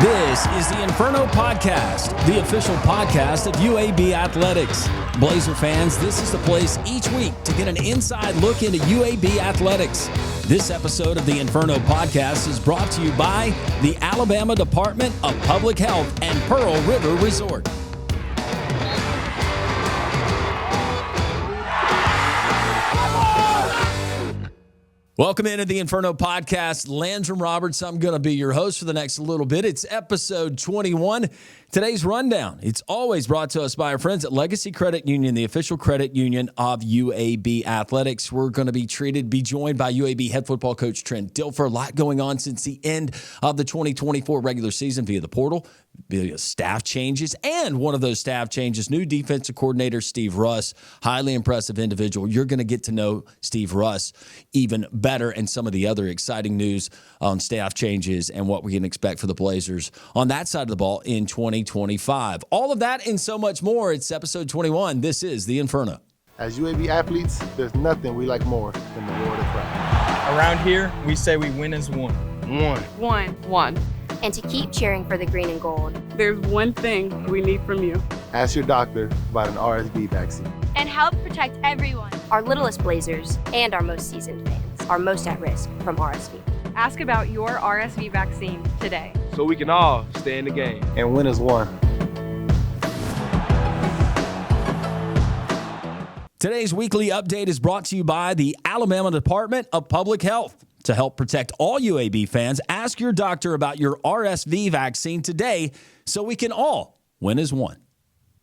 This is the Inferno Podcast, the official podcast of UAB Athletics. Blazer fans, this is the place each week to get an inside look into UAB Athletics. This episode of the Inferno Podcast is brought to you by the Alabama Department of Public Health and Pearl River Resort. Welcome into the Inferno Podcast. Landrum Roberts, I'm going to be your host for the next little bit. It's episode 21. Today's rundown, it's always brought to us by our friends at Legacy Credit Union, the official credit union of UAB Athletics. We're going to be joined by UAB head football coach Trent Dilfer. A lot going on since the end of the 2024 regular season via the portal, via staff changes, and one of those staff changes, new defensive coordinator Steve Russ. Highly impressive individual. You're going to get to know Steve Russ even better, and some of the other exciting news on staff changes and what we can expect for the Blazers on that side of the ball in 2025. All of that and so much more. It's episode 21. This is the Inferno. As UAB athletes, there's nothing we like more than the Lord of Crowd. Around here, we say we win as one. One. And to keep cheering for the green and gold. There's one thing we need from you. Ask your doctor about an RSV vaccine. And help protect everyone. Our littlest Blazers and our most seasoned fans are most at risk from RSV. Ask about your RSV vaccine today. So we can all stay in the game. And win as one. Today's weekly update is brought to you by the Alabama Department of Public Health. To help protect all UAB fans, ask your doctor about your RSV vaccine today so we can all win as one.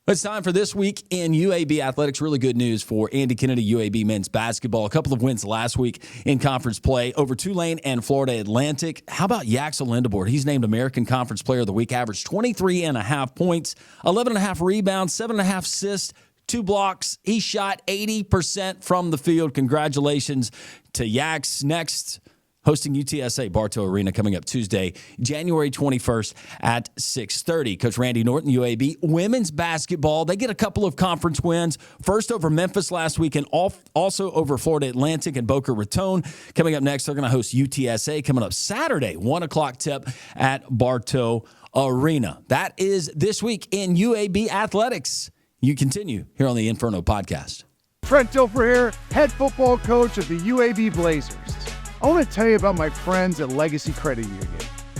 It's time for This Week in UAB Athletics. Really good news for Andy Kennedy UAB men's basketball. A couple of wins last week in conference play over Tulane and Florida Atlantic. How about Yaxel Lindebord? He's named American Conference Player of the Week, averaged 23.5 points, 11.5 rebounds, 7.5 assists, 2 blocks. He shot 80% from the field. Congratulations to Yax. Next, hosting UTSA Bartow Arena coming up Tuesday, January 21st at 6:30. Coach Randy Norton, UAB women's basketball. They get a couple of conference wins. First over Memphis last week and also over Florida Atlantic and Boca Raton. Coming up next, they're going to host UTSA coming up Saturday, 1 o'clock tip at Bartow Arena. That is This Week in UAB Athletics. You continue here on the Inferno Podcast. Trent Dilfer here, head football coach of the UAB Blazers. I want to tell you about my friends at Legacy Credit Union.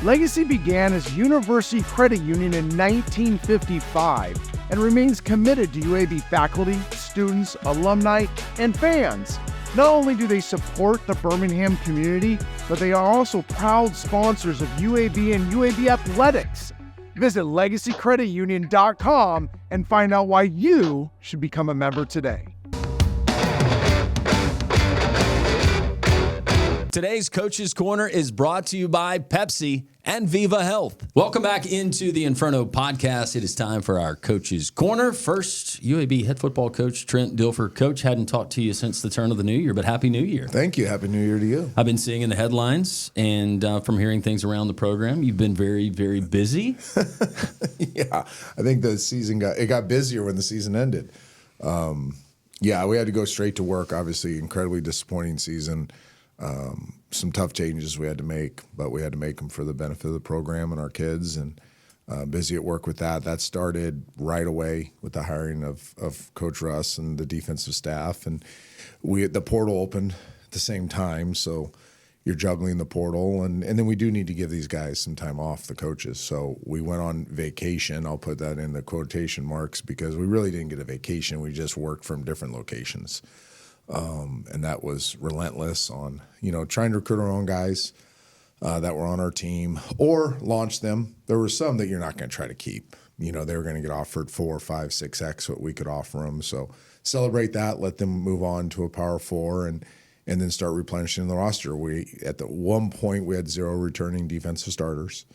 Legacy began as University Credit Union in 1955 and remains committed to UAB faculty, students, alumni, and fans. Not only do they support the Birmingham community, but they are also proud sponsors of UAB and UAB Athletics. Visit LegacyCreditUnion.com and find out why you should become a member today. Today's Coach's Corner is brought to you by Pepsi and Viva Health. Welcome back into the Inferno Podcast. It is time for our Coach's Corner. First, UAB head football coach Trent Dilfer. Coach, hadn't talked to you since the turn of the new year, but Happy New Year. Thank you. Happy New Year to you. I've been seeing in the headlines and from hearing things around the program, you've been very, very busy. Yeah, I think the season got busier when the season ended. Yeah, we had to go straight to work. Obviously, incredibly disappointing season. Some tough changes we had to make, but we had to make them for the benefit of the program and our kids, and busy at work with that. That started right away with the hiring of Coach Russ and the defensive staff, and the portal opened at the same time, so you're juggling the portal, and then we do need to give these guys some time off, the coaches. So we went on vacation. I'll put that in the quotation marks because we really didn't get a vacation. We just worked from different locations. And that was relentless on, trying to recruit our own guys that were on our team or launch them. There were some that you're not going to try to keep. They were going to get offered 4, 5, 6X what we could offer them. So celebrate that, let them move on to a Power 4 and then start replenishing the roster. At the one point, we had 0 returning defensive starters.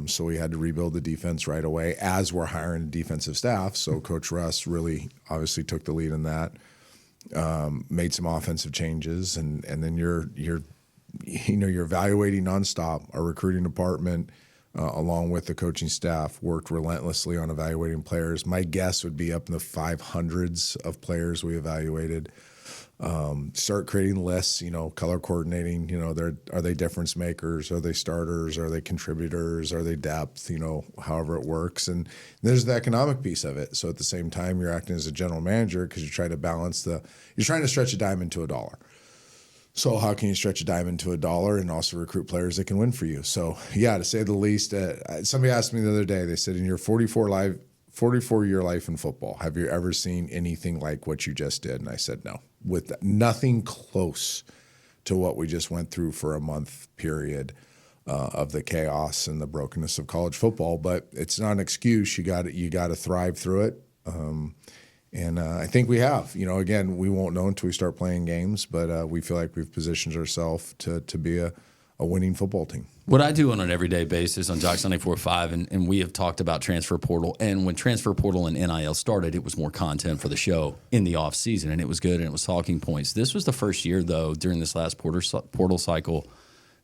So we had to rebuild the defense right away as we're hiring a defensive staff. So Coach Russ really obviously took the lead in that. Made some offensive changes, and then you're evaluating nonstop. Our recruiting department, along with the coaching staff, worked relentlessly on evaluating players. My guess would be up in the 500s of players we evaluated. Start creating lists, color coordinating, are they difference makers? Are they starters? Are they contributors? Are they depth? However it works. And there's the economic piece of it. So at the same time, you're acting as a general manager because you're trying to balance you're trying to stretch a dime into a dollar. So how can you stretch a dime into a dollar and also recruit players that can win for you? So yeah, to say the least, somebody asked me the other day, they said, in your 44-year life in football, have you ever seen anything like what you just did? And I said, no, with nothing close to what we just went through for a month period of the chaos and the brokenness of college football. But it's not an excuse. You got to thrive through it. And I think we have. Again, we won't know until we start playing games, but we feel like we've positioned ourselves to be a winning football team. What I do on an everyday basis on Jocks 94.5, and we have talked about transfer portal, and when transfer portal and NIL started, it was more content for the show in the offseason, and it was good, and it was talking points. This was the first year, though, during this last portal cycle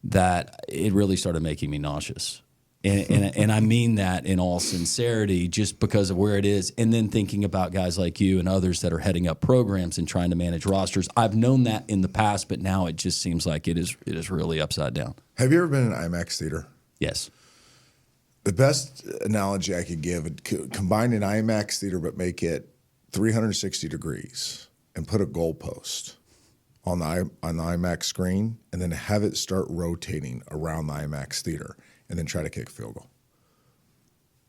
that it really started making me nauseous. And I mean that in all sincerity, just because of where it is. And then thinking about guys like you and others that are heading up programs and trying to manage rosters. I've known that in the past, but now it just seems like it is really upside down. Have you ever been in IMAX theater? Yes. The best analogy I could give, combine an IMAX theater but make it 360 degrees and put a goalpost on the IMAX screen and then have it start rotating around the IMAX theater. And then try to kick a field goal.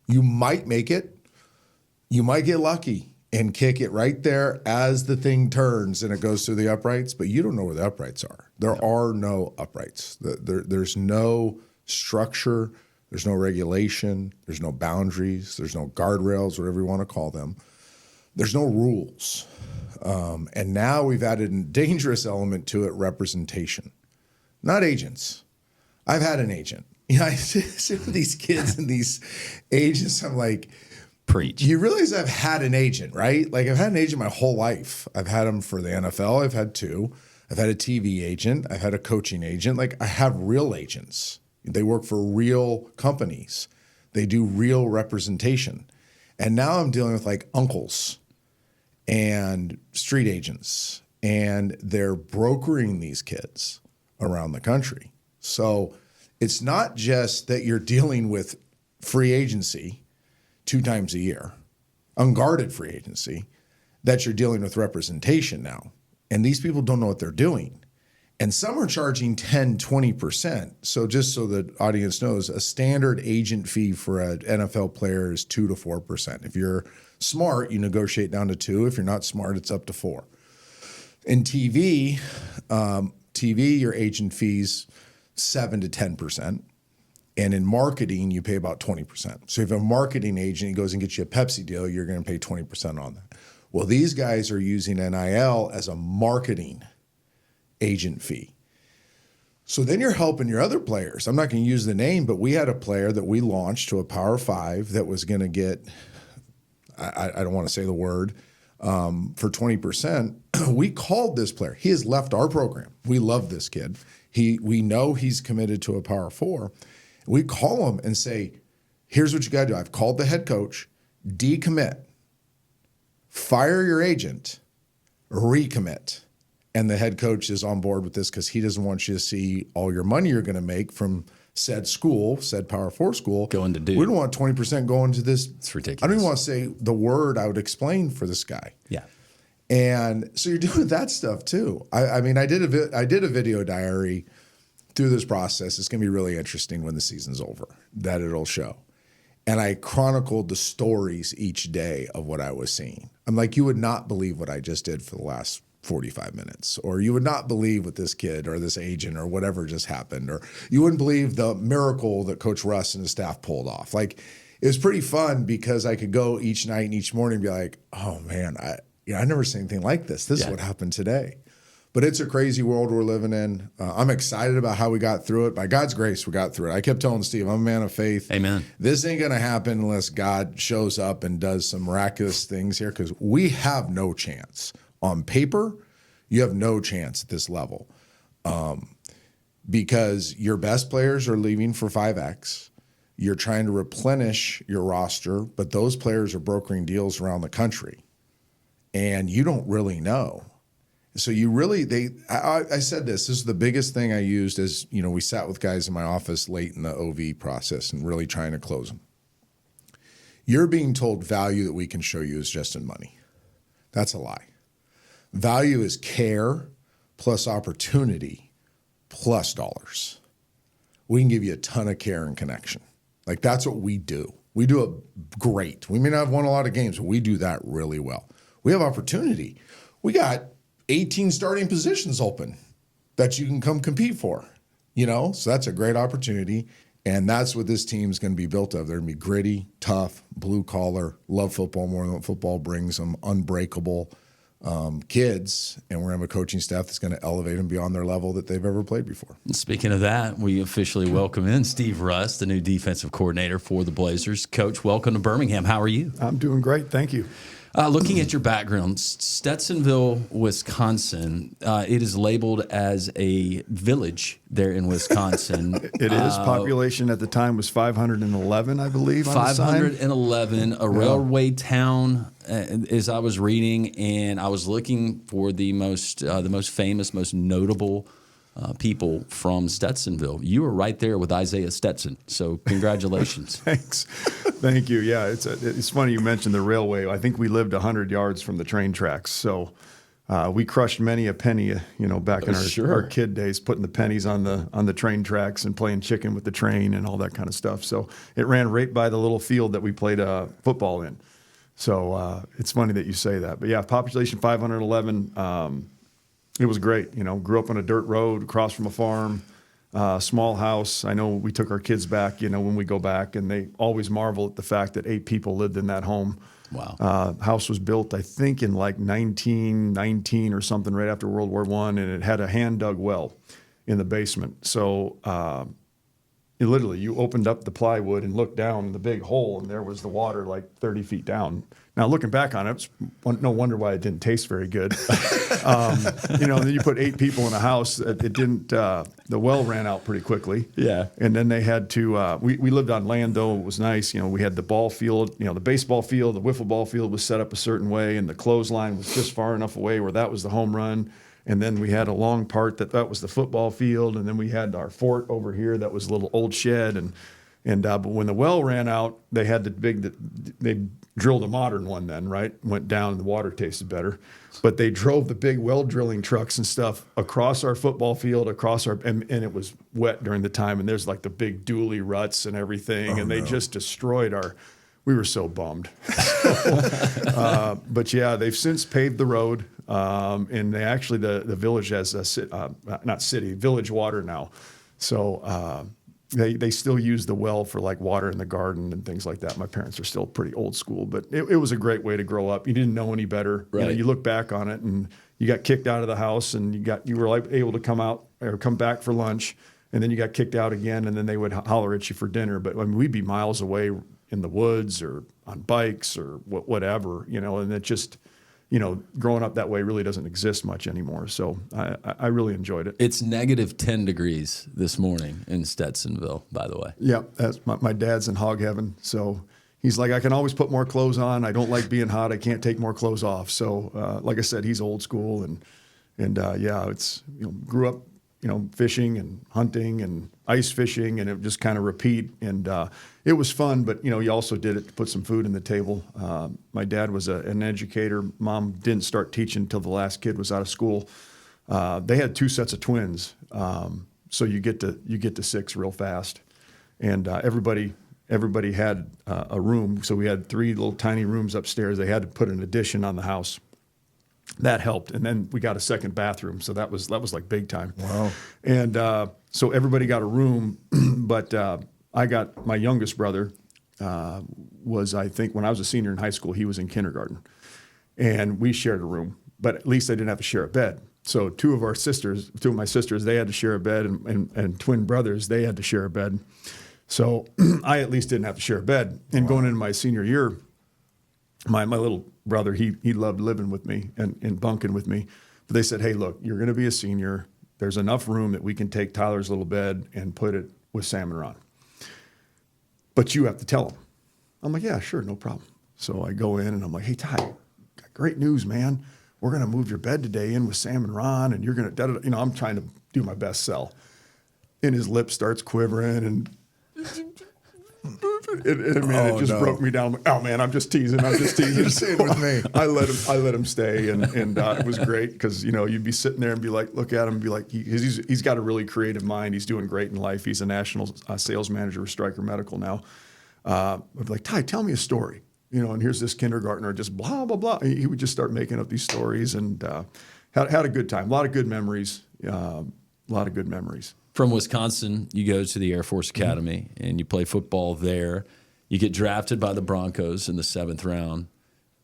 You might make it. You might get lucky and kick it right there as the thing turns and it goes through the uprights, but you don't know where the uprights are. There are no uprights. There's no structure. There's no regulation. There's no boundaries. There's no guardrails, whatever you want to call them. There's no rules. And now we've added a dangerous element to it, representation, not agents. I've had an agent. I sit with these kids and these agents. I'm like, preach. You realize I've had an agent, right? Like I've had an agent my whole life. I've had them for the NFL. I've had two. I've had a TV agent. I've had a coaching agent. Like I have real agents. They work for real companies. They do real representation. And now I'm dealing with like uncles and street agents, and they're brokering these kids around the country. So it's not just that you're dealing with free agency 2 times a year, unguarded free agency, that you're dealing with representation now. And these people don't know what they're doing. And some are charging 10, 20%. So just so the audience knows, a standard agent fee for an NFL player is 2 to 4%. If you're smart, you negotiate down to 2. If you're not smart, it's up to 4. In TV, your agent fees 7 to 10%. And in marketing, you pay about 20%. So if a marketing agent he goes and gets you a Pepsi deal, you're going to pay 20% on that. Well, these guys are using NIL as a marketing agent fee. So then you're helping your other players. I'm not going to use the name, but we had a player that we launched to a Power 5 that was going to get, I don't want to say the word, for 20%. We called this player. He has left our program. We love this kid. We know he's committed to a Power 4. We call him and say, here's what you got to do. I've called the head coach, decommit, fire your agent, recommit. And the head coach is on board with this because he doesn't want you to see all your money you're going to make from said school, said Power 4 school. Going to do. We don't want 20% going to this. It's ridiculous. I don't even want to say the word I would explain for this guy. Yeah. And so you're doing that stuff too. I mean, I did a video diary through this process. It's going to be really interesting when the season's over, that it'll show. And I chronicled the stories each day of what I was seeing. I'm like, you would not believe what I just did for the last 45 minutes, or you would not believe what this kid or this agent or whatever just happened, or you wouldn't believe the miracle that Coach Russ and his staff pulled off. Like, it was pretty fun because I could go each night and each morning and be like, oh man, I never seen anything like this. This is what happened today. But it's a crazy world we're living in. I'm excited about how we got through it. By God's grace, we got through it. I kept telling Steve, I'm a man of faith. Amen. This ain't going to happen unless God shows up and does some miraculous things here, because we have no chance. On paper, you have no chance at this level because your best players are leaving for 5X. You're trying to replenish your roster, but those players are brokering deals around the country, and you don't really know. So you really, I said this is the biggest thing I used as, we sat with guys in my office late in the OV process and really trying to close them. You're being told value that we can show you is just in money. That's a lie. Value is care plus opportunity plus dollars. We can give you a ton of care and connection. Like that's what we do. We do it great. We may not have won a lot of games, but we do that really well. We have opportunity. We got 18 starting positions open that you can come compete for, So that's a great opportunity. And that's what this team's going to be built of. They're going to be gritty, tough, blue collar, love football more than what football brings them, unbreakable kids. And we're going to have a coaching staff that's going to elevate them beyond their level that they've ever played before. Speaking of that, we officially welcome in Steve Russ, the new defensive coordinator for the Blazers. Coach, welcome to Birmingham. How are you? I'm doing great. Thank you. Looking at your background, Stetsonville, Wisconsin, it is labeled as a village there in Wisconsin. It is. Population at the time was 511, I believe. 511, a railway town, as I was reading, and I was looking for the most famous, most notable people from Stetsonville. You were right there with Isaiah Stetson, so congratulations. Thanks. Thank you. Yeah, it's funny you mentioned the railway. I think we lived 100 yards from the train tracks, so we crushed many a penny, back in our kid days, putting the pennies on the train tracks and playing chicken with the train and all that kind of stuff. So it ran right by the little field that we played football in. So it's funny that you say that. But yeah, population 511. It was great. Grew up on a dirt road across from a farm, small house. I know we took our kids back, when we go back, and they always marvel at the fact that 8 people lived in that home. Wow. House was built, I think, in like 1919 or something right after World War I, and it had a hand-dug well in the basement. So literally, you opened up the plywood and looked down in the big hole, and there was the water like 30 feet down. Now, looking back on it, it's no wonder why it didn't taste very good. And then you put 8 people in a house. It didn't. The well ran out pretty quickly. Yeah. And then they had to. We lived on land, though. It was nice. We had the ball field. The baseball field, the wiffle ball field was set up a certain way, and the clothesline was just far enough away where that was the home run. And then we had a long part that was the football field, and then we had our fort over here that was a little old shed. But when the well ran out, they had they drilled a modern one then, right? Went down and the water tasted better. But they drove the big well drilling trucks and stuff across our football field, and it was wet during the time, and there's like the big dually ruts and everything, they just destroyed we were so bummed. But yeah, they've since paved the road, and they actually, the village has village water now. So they still use the well for like water in the garden and things like that. My parents are still pretty old school, but it was a great way to grow up. You didn't know any better. Right. You look back on it, and you got kicked out of the house, and you were like able to come back for lunch, and then you got kicked out again, and then they would holler at you for dinner. But we'd be miles away in the woods or on bikes or whatever, and it just, growing up that way really doesn't exist much anymore. So I really enjoyed it. It's negative 10 degrees this morning in Stetsonville, by the way. Yeah, that's my dad's in hog heaven. So he's like, I can always put more clothes on. I don't like being hot. I can't take more clothes off. So like I said, he's old school and it's, grew up, fishing and hunting and ice fishing, and it would just kind of repeat. And it was fun, but, you also did it to put some food on the table. My dad was an educator. Mom didn't start teaching until the last kid was out of school. They had 2 sets of twins, so you get to 6 real fast. And everybody had a room, so we had 3 little tiny rooms upstairs. They had to put an addition on the house. That helped, and then we got a second bathroom, so that was like big time. Wow! And so everybody got a room, but I got my youngest brother was, I think, when I was a senior in high school, he was in kindergarten, and we shared a room, but at least I didn't have to share a bed. So 2 of my sisters, they had to share a bed, and twin brothers, they had to share a bed. So I at least didn't have to share a bed. And going into my senior year, my little brother, he loved living with me and bunking with me. But they said, hey, look, you're going to be a senior. There's enough room that we can take Tyler's little bed and put it with Sam and Ron. But you have to tell him. I'm like, yeah, sure, no problem. So I go in and I'm like, hey, Ty, got great news, man. we're going to move your bed today in with Sam and Ron, and you're going to, you know, I'm trying to do my best sell. And his lip starts quivering, and it just broke me down. Oh man, I'm just teasing. You're sitting with me. I let him stay, and it was great because, you know, you'd be sitting there and be like, look at him and be like, he's got a really creative mind. He's doing great in life. He's a national sales manager with Stryker Medical now. I'd be like, Ty, tell me a story. You know, and here's this kindergartner, just blah blah blah. He would just start making up these stories, and had a good time. A lot of good memories. From Wisconsin, you go to the Air Force Academy and you play football there. You get drafted by the Broncos in the 7th round.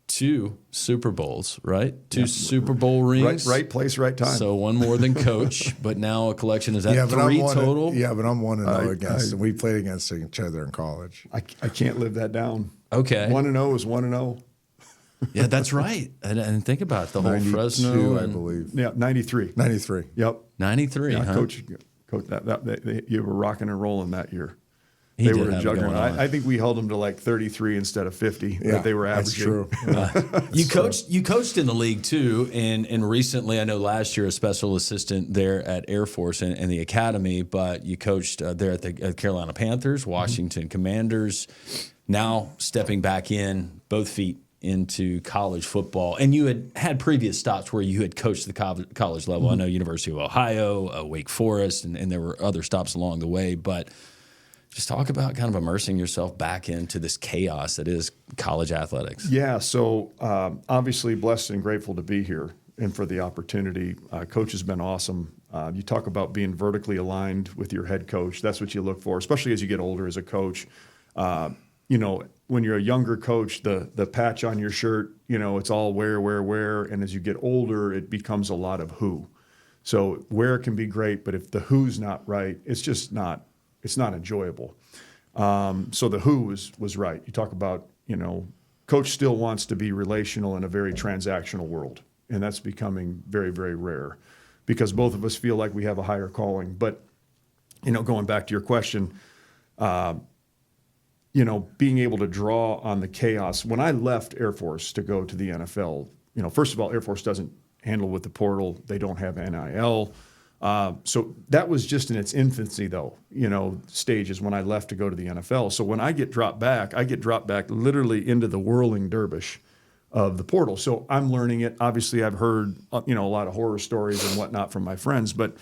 2 Super Bowls, right? 2 Super Bowl rings. Right place, right time. So one more than coach, but now a collection. Is that Yeah, but 3 I'm total? Yeah, but I'm 1-0 against them. We played against each other in college. I can't live that down. Okay. 1-0 is 1-0. Yeah, that's right. And think about it, the whole 92, Fresno. I believe. Yeah, 93. 93. Yep. 93, Yeah, huh? Coach, you were rocking and rolling that year. He They did were a have it going juggernaut. on. I think we held them to like 33 instead of 50 Yeah, that they were that's averaging. true. You coached in the league too, and recently, I know last year, a special assistant there at Air Force and the academy, but you coached there at the Carolina Panthers, Washington Commanders, now stepping back in, both feet into college football. And you had previous stops where you had coached the college level. I know University of Ohio, Wake Forest, and there were other stops along the way, but just talk about kind of immersing yourself back into this chaos that is college athletics. Yeah, so obviously blessed and grateful to be here and for the opportunity. Coach has been awesome. You talk about being vertically aligned with your head coach. That's what you look for, especially as you get older as a coach. You know, when you're a younger coach, the patch on your shirt, you know, it's all where. And as you get older, it becomes a lot of who. So where can be great, but if the who's not right, it's just not. It's not enjoyable. So the who was right. You talk about, you know, coach still wants to be relational in a very transactional world, and that's becoming very, very rare because both of us feel like we have a higher calling. But, you know, going back to your question, you know, being able to draw on the chaos. When I left Air Force to go to the NFL, you know, first of all, Air Force doesn't handle with the portal. They don't have NIL. So that was just in its infancy, though, you know, stages when I left to go to the NFL. So when I get dropped back literally into the whirling dervish of the portal. So I'm learning it. Obviously, I've heard, you know, a lot of horror stories and whatnot from my friends. But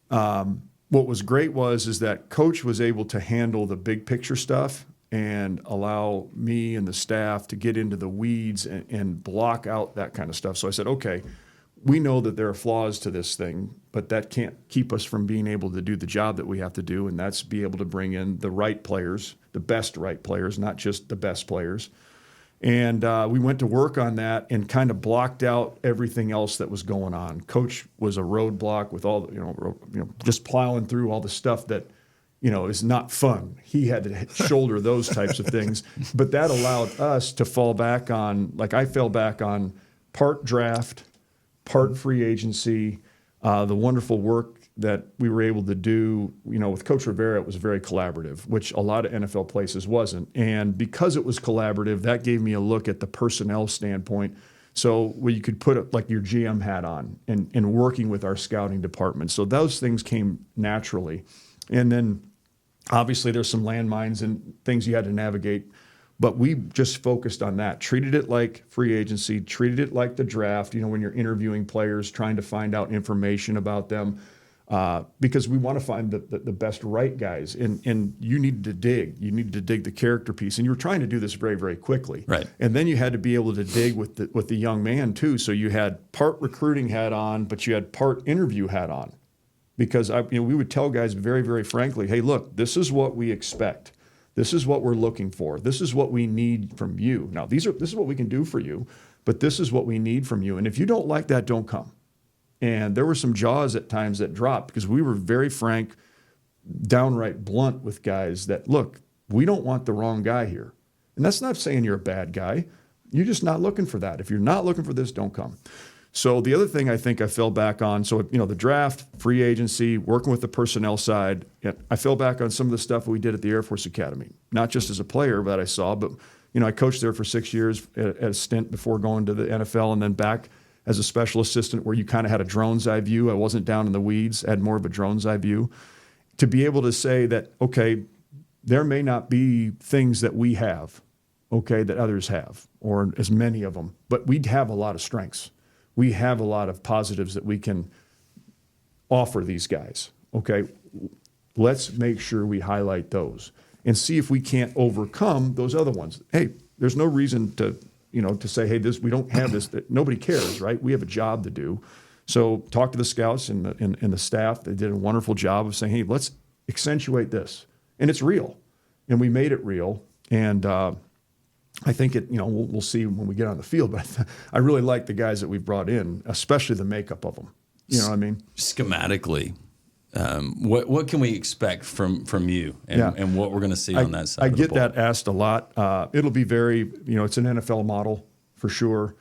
what was great is that Coach was able to handle the big picture stuff and allow me and the staff to get into the weeds and block out that kind of stuff. So I said, okay, we know that there are flaws to this thing, but that can't keep us from being able to do the job that we have to do, and that's be able to bring in the right players, the best right players, not just the best players. And we went to work on that and kind of blocked out everything else that was going on. Coach was a roadblock with all the, you know, just plowing through all the stuff that, you know, is not fun. He had to shoulder those types of things, but that allowed us to fall back on, like I fell back on part draft, part free agency, the wonderful work that we were able to do, you know, with Coach Rivera, it was very collaborative, which a lot of NFL places wasn't. And because it was collaborative, that gave me a look at the personnel standpoint. So where you could put like your GM hat on and working with our scouting department. So those things came naturally. And then obviously there's some landmines and things you had to navigate. But we just focused on that, treated it like free agency, treated it like the draft, you know, when you're interviewing players, trying to find out information about them, because we want to find the best right guys. And you needed to dig. You needed to dig the character piece. And you were trying to do this very, very quickly. Right. And then you had to be able to dig with the young man, too. So you had part recruiting hat on, but you had part interview hat on. Because we would tell guys very, very frankly, hey, look, this is what we expect. This is what we're looking for. This is what we need from you. Now, this is what we can do for you, but this is what we need from you. And if you don't like that, don't come. And there were some jaws at times that dropped because we were very frank, downright blunt with guys that, look, we don't want the wrong guy here. And that's not saying you're a bad guy. You're just not looking for that. If you're not looking for this, don't come. So the other thing I think I fell back on, so, you know, the draft, free agency, working with the personnel side, I fell back on some of the stuff we did at the Air Force Academy, not just as a player that I saw, but, you know, I coached there for 6 years at a stint before going to the NFL and then back as a special assistant where you kind of had a drone's eye view. I wasn't down in the weeds, I had more of a drone's eye view. To be able to say that, okay, there may not be things that we have, okay, that others have, or as many of them, but we have a lot of strengths. We have a lot of positives that we can offer these guys, okay? Let's make sure we highlight those and see if we can't overcome those other ones. Hey, there's no reason to, to say, hey, we don't have this. Nobody cares, right? We have a job to do. So talk to the scouts and the staff. They did a wonderful job of saying, hey, let's accentuate this. And it's real. And we made it real. And I think we'll see when we get on the field. But I really like the guys that we've brought in, especially the makeup of them. You know what I mean? Schematically, what can we expect from you and what we're going to see on that side I of the get ball? that asked a lot. It'll be very, it's an NFL model for sure.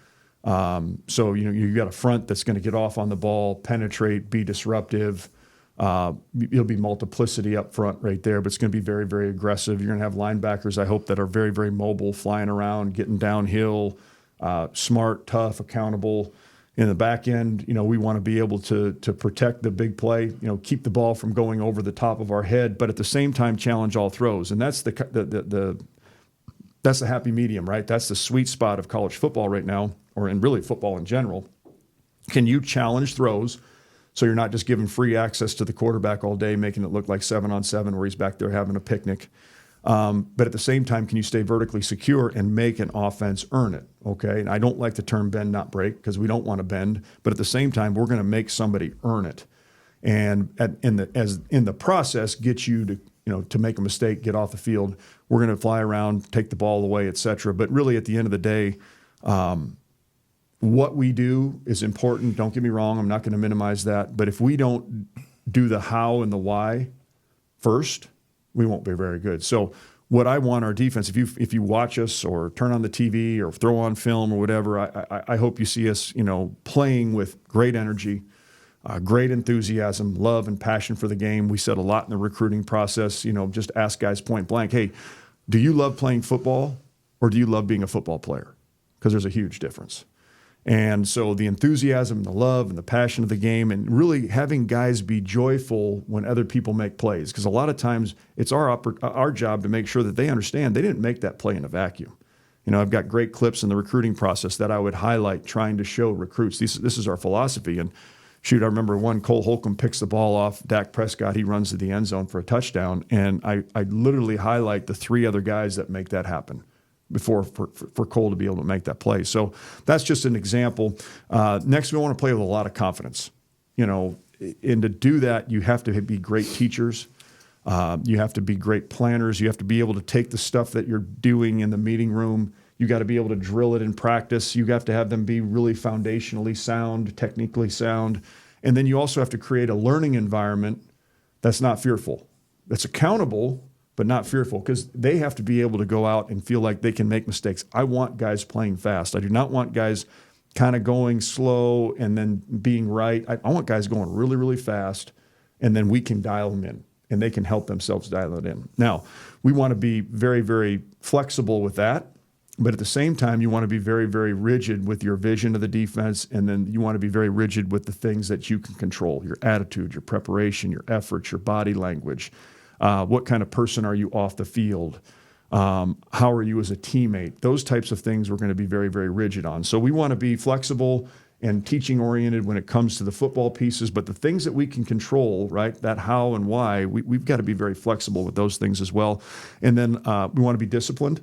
So, you got a front that's going to get off on the ball, penetrate, be disruptive. It'll be multiplicity up front right there, but it's going to be very, very aggressive. You're going to have linebackers, I hope, that are very, very mobile, flying around, getting downhill, smart, tough, accountable. In the back end, we want to be able to protect the big play, keep the ball from going over the top of our head, but at the same time challenge all throws. And that's that's the happy medium, right? That's the sweet spot of college football right now, or in really football in general. Can you challenge throws so you're not just giving free access to the quarterback all day, making it look like 7-on-7 where he's back there having a picnic? But at the same time, can you stay vertically secure and make an offense earn it? Okay. And I don't like the term bend, not break, because we don't want to bend. But at the same time, we're going to make somebody earn it, and in the process, get you to make a mistake, get off the field. We're going to fly around, take the ball away, et cetera. But really, at the end of the day, what we do is important. Don't get me wrong. I'm not going to minimize that. But if we don't do the how and the why first, we won't be very good. So what I want our defense, if you watch us or turn on the TV or throw on film or whatever, I hope you see us, playing with great energy, great enthusiasm, love and passion for the game. We said a lot in the recruiting process, just ask guys point blank, hey, do you love playing football or do you love being a football player? Because there's a huge difference. And so the enthusiasm, the love, and the passion of the game, and really having guys be joyful when other people make plays. Because a lot of times it's our job to make sure that they understand they didn't make that play in a vacuum. I've got great clips in the recruiting process that I would highlight, trying to show recruits. This is our philosophy. And shoot, I remember one, Cole Holcomb picks the ball off Dak Prescott. He runs to the end zone for a touchdown. And I literally highlight the three other guys that make that happen before for Cole to be able to make that play. So that's just an example. Next, we want to play with a lot of confidence. And to do that, you have to be great teachers. You have to be great planners. You have to be able to take the stuff that you're doing in the meeting room. You got to be able to drill it in practice. You have to have them be really foundationally sound, technically sound. And then you also have to create a learning environment that's not fearful, that's accountable, but not fearful, because they have to be able to go out and feel like they can make mistakes. I want guys playing fast. I do not want guys kind of going slow and then being right. I want guys going really, really fast, and then we can dial them in, and they can help themselves dial it in. Now, we want to be very, very flexible with that, but at the same time, you want to be very, very rigid with your vision of the defense, and then you want to be very rigid with the things that you can control, your attitude, your preparation, your efforts, your body language. What kind of person are you off the field? How are you as a teammate? Those types of things we're going to be very, very rigid on. So we want to be flexible and teaching oriented when it comes to the football pieces, but the things that we can control, right, that how and why, we've got to be very flexible with those things as well. And then we want to be disciplined.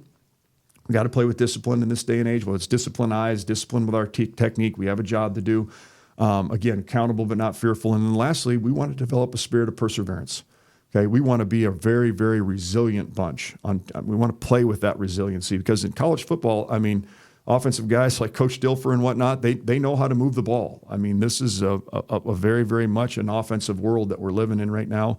We got to play with discipline in this day and age. Well, it's discipline eyes, discipline with our technique. We have a job to do. Again, accountable but not fearful. And then lastly, we want to develop a spirit of perseverance. Okay, we want to be a very, very resilient bunch. We want to play with that resiliency, because in college football, offensive guys like Coach Dilfer and whatnot, they know how to move the ball. This is a very, very much an offensive world that we're living in right now.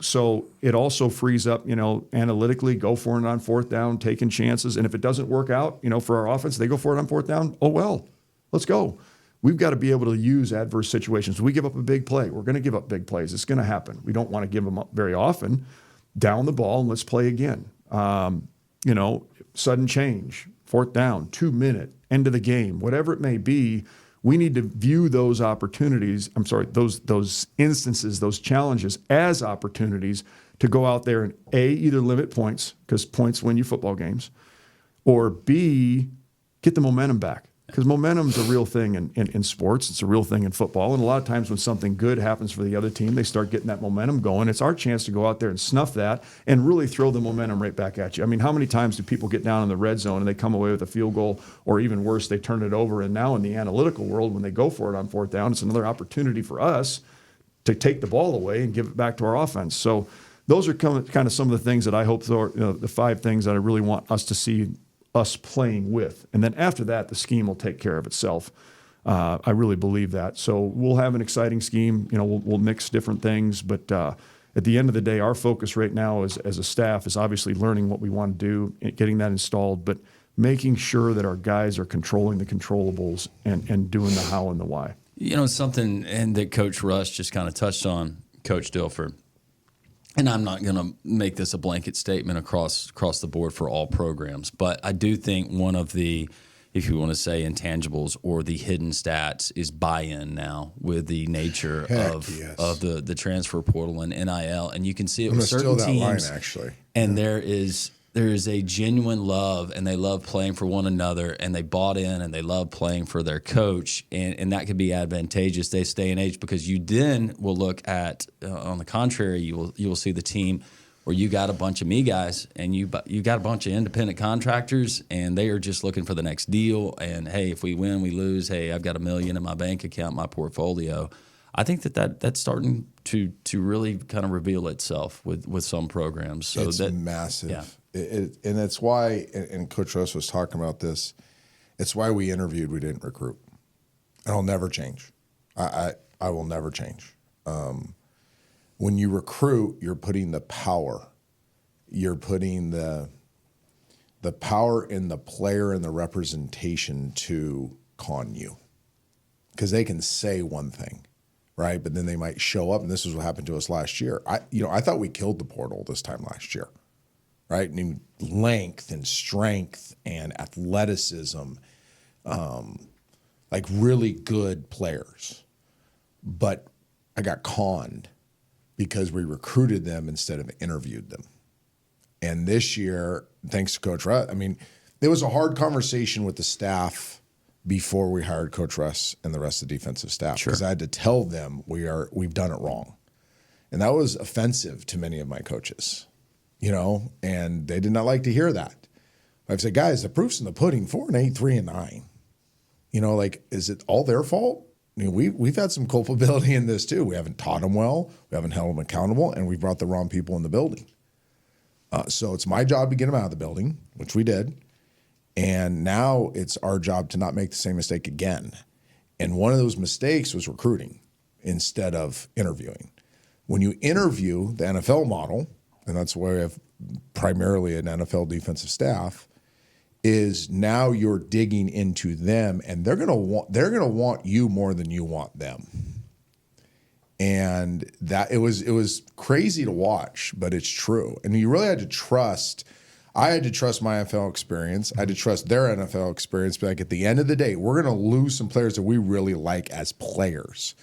So it also frees up, analytically, go for it on fourth down, taking chances. And if it doesn't work out, for our offense, they go for it on fourth down. Oh, well, let's go. We've got to be able to use adverse situations. We give up a big play. We're going to give up big plays. It's going to happen. We don't want to give them up very often. Down the ball and let's play again. Sudden change, fourth down, 2 minute. end of the game, whatever it may be. We need to view those opportunities, those instances, those challenges as opportunities to go out there and either limit points, because points win you football games, or B, get the momentum back. Because momentum's a real thing in sports. It's a real thing in football. And a lot of times when something good happens for the other team, they start getting that momentum going. It's our chance to go out there and snuff that and really throw the momentum right back at you. I mean, how many times do people get down in the red zone and they come away with a field goal, or even worse, they turn it over? And now in the analytical world, when they go for it on fourth down, it's another opportunity for us to take the ball away and give it back to our offense. So those are kind of some of the things that I hope, the 5 things that I really want us to see us playing with. And then after that, the scheme will take care of itself. I really believe that. So we'll have an exciting scheme. We'll mix different things, but at the end of the day, our focus right now as a staff is obviously learning what we want to do, getting that installed, but making sure that our guys are controlling the controllables and doing the how and the why. Something and that Coach Russ just kind of touched on, Coach Dilfer, and I'm not going to make this a blanket statement across the board for all programs, but I do think one of the, if you want to say, intangibles or the hidden stats is buy-in now with the nature of the transfer portal and NIL, and you can see it with certain teams. Actually, and there is a genuine love, and they love playing for one another, and they bought in, and they love playing for their coach, and that could be advantageous this day and age, because you then will look at, on the contrary, you will see the team where you got a bunch of me guys, and you got a bunch of independent contractors, and they are just looking for the next deal, and hey, if we win, we lose, hey, I've got $1 million in my bank account, my portfolio. I think that's starting to really kind of reveal itself with some programs. So it's massive. Yeah. And it's why, and Coach Russ was talking about this, it's why we interviewed, we didn't recruit. And I'll never change. I will never change. When you recruit, you're putting the power. You're putting the power in the player and the representation to con you. Because they can say one thing, right? But then they might show up, and this is what happened to us last year. I thought we killed the portal this time last year. Right? And length and strength and athleticism, like really good players. But I got conned because we recruited them instead of interviewed them. And this year, thanks to Coach Russ, there was a hard conversation with the staff before we hired Coach Russ and the rest of the defensive staff, because I had to tell them we've done it wrong. And that was offensive to many of my coaches. And they did not like to hear that. I've said, guys, the proof's in the pudding, 4-8, 3-9. Is it all their fault? We've had some culpability in this too. We haven't taught them well, we haven't held them accountable, and we've brought the wrong people in the building. So it's my job to get them out of the building, which we did. And now it's our job to not make the same mistake again. And one of those mistakes was recruiting instead of interviewing. When you interview the NFL model, and that's why we have primarily an NFL defensive staff, is now you're digging into them, and they're gonna want you more than you want them. And that it was crazy to watch, but it's true. And you really had to trust. I had to trust my NFL experience. I had to trust their NFL experience. But at the end of the day, we're gonna lose some players that we really like as players.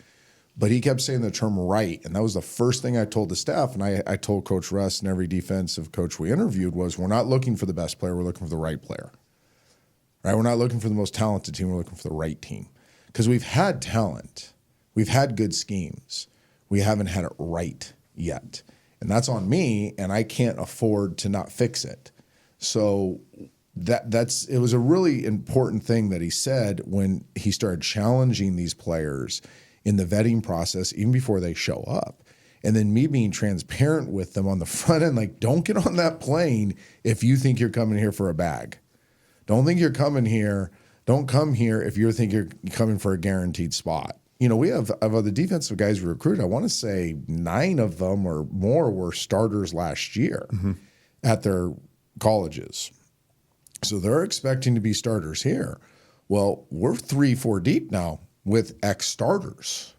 But he kept saying the term right, and that was the first thing I told the staff, and I told Coach Russ and every defensive coach we interviewed was, we're not looking for the best player, we're looking for the right player. Right? We're not looking for the most talented team, we're looking for the right team. Because we've had talent, we've had good schemes, we haven't had it right yet. And that's on me, and I can't afford to not fix it. So it was a really important thing that he said when he started challenging these players in the vetting process, even before they show up. And then me being transparent with them on the front end, like, don't get on that plane if you think you're coming here for a bag. Don't think you're coming here. Don't come here if you think you're coming for a guaranteed spot. We have other defensive guys we recruited. I want to say 9 of them or more were starters last year at their colleges. So they're expecting to be starters here. Well, we're 3-4 deep now with ex-starters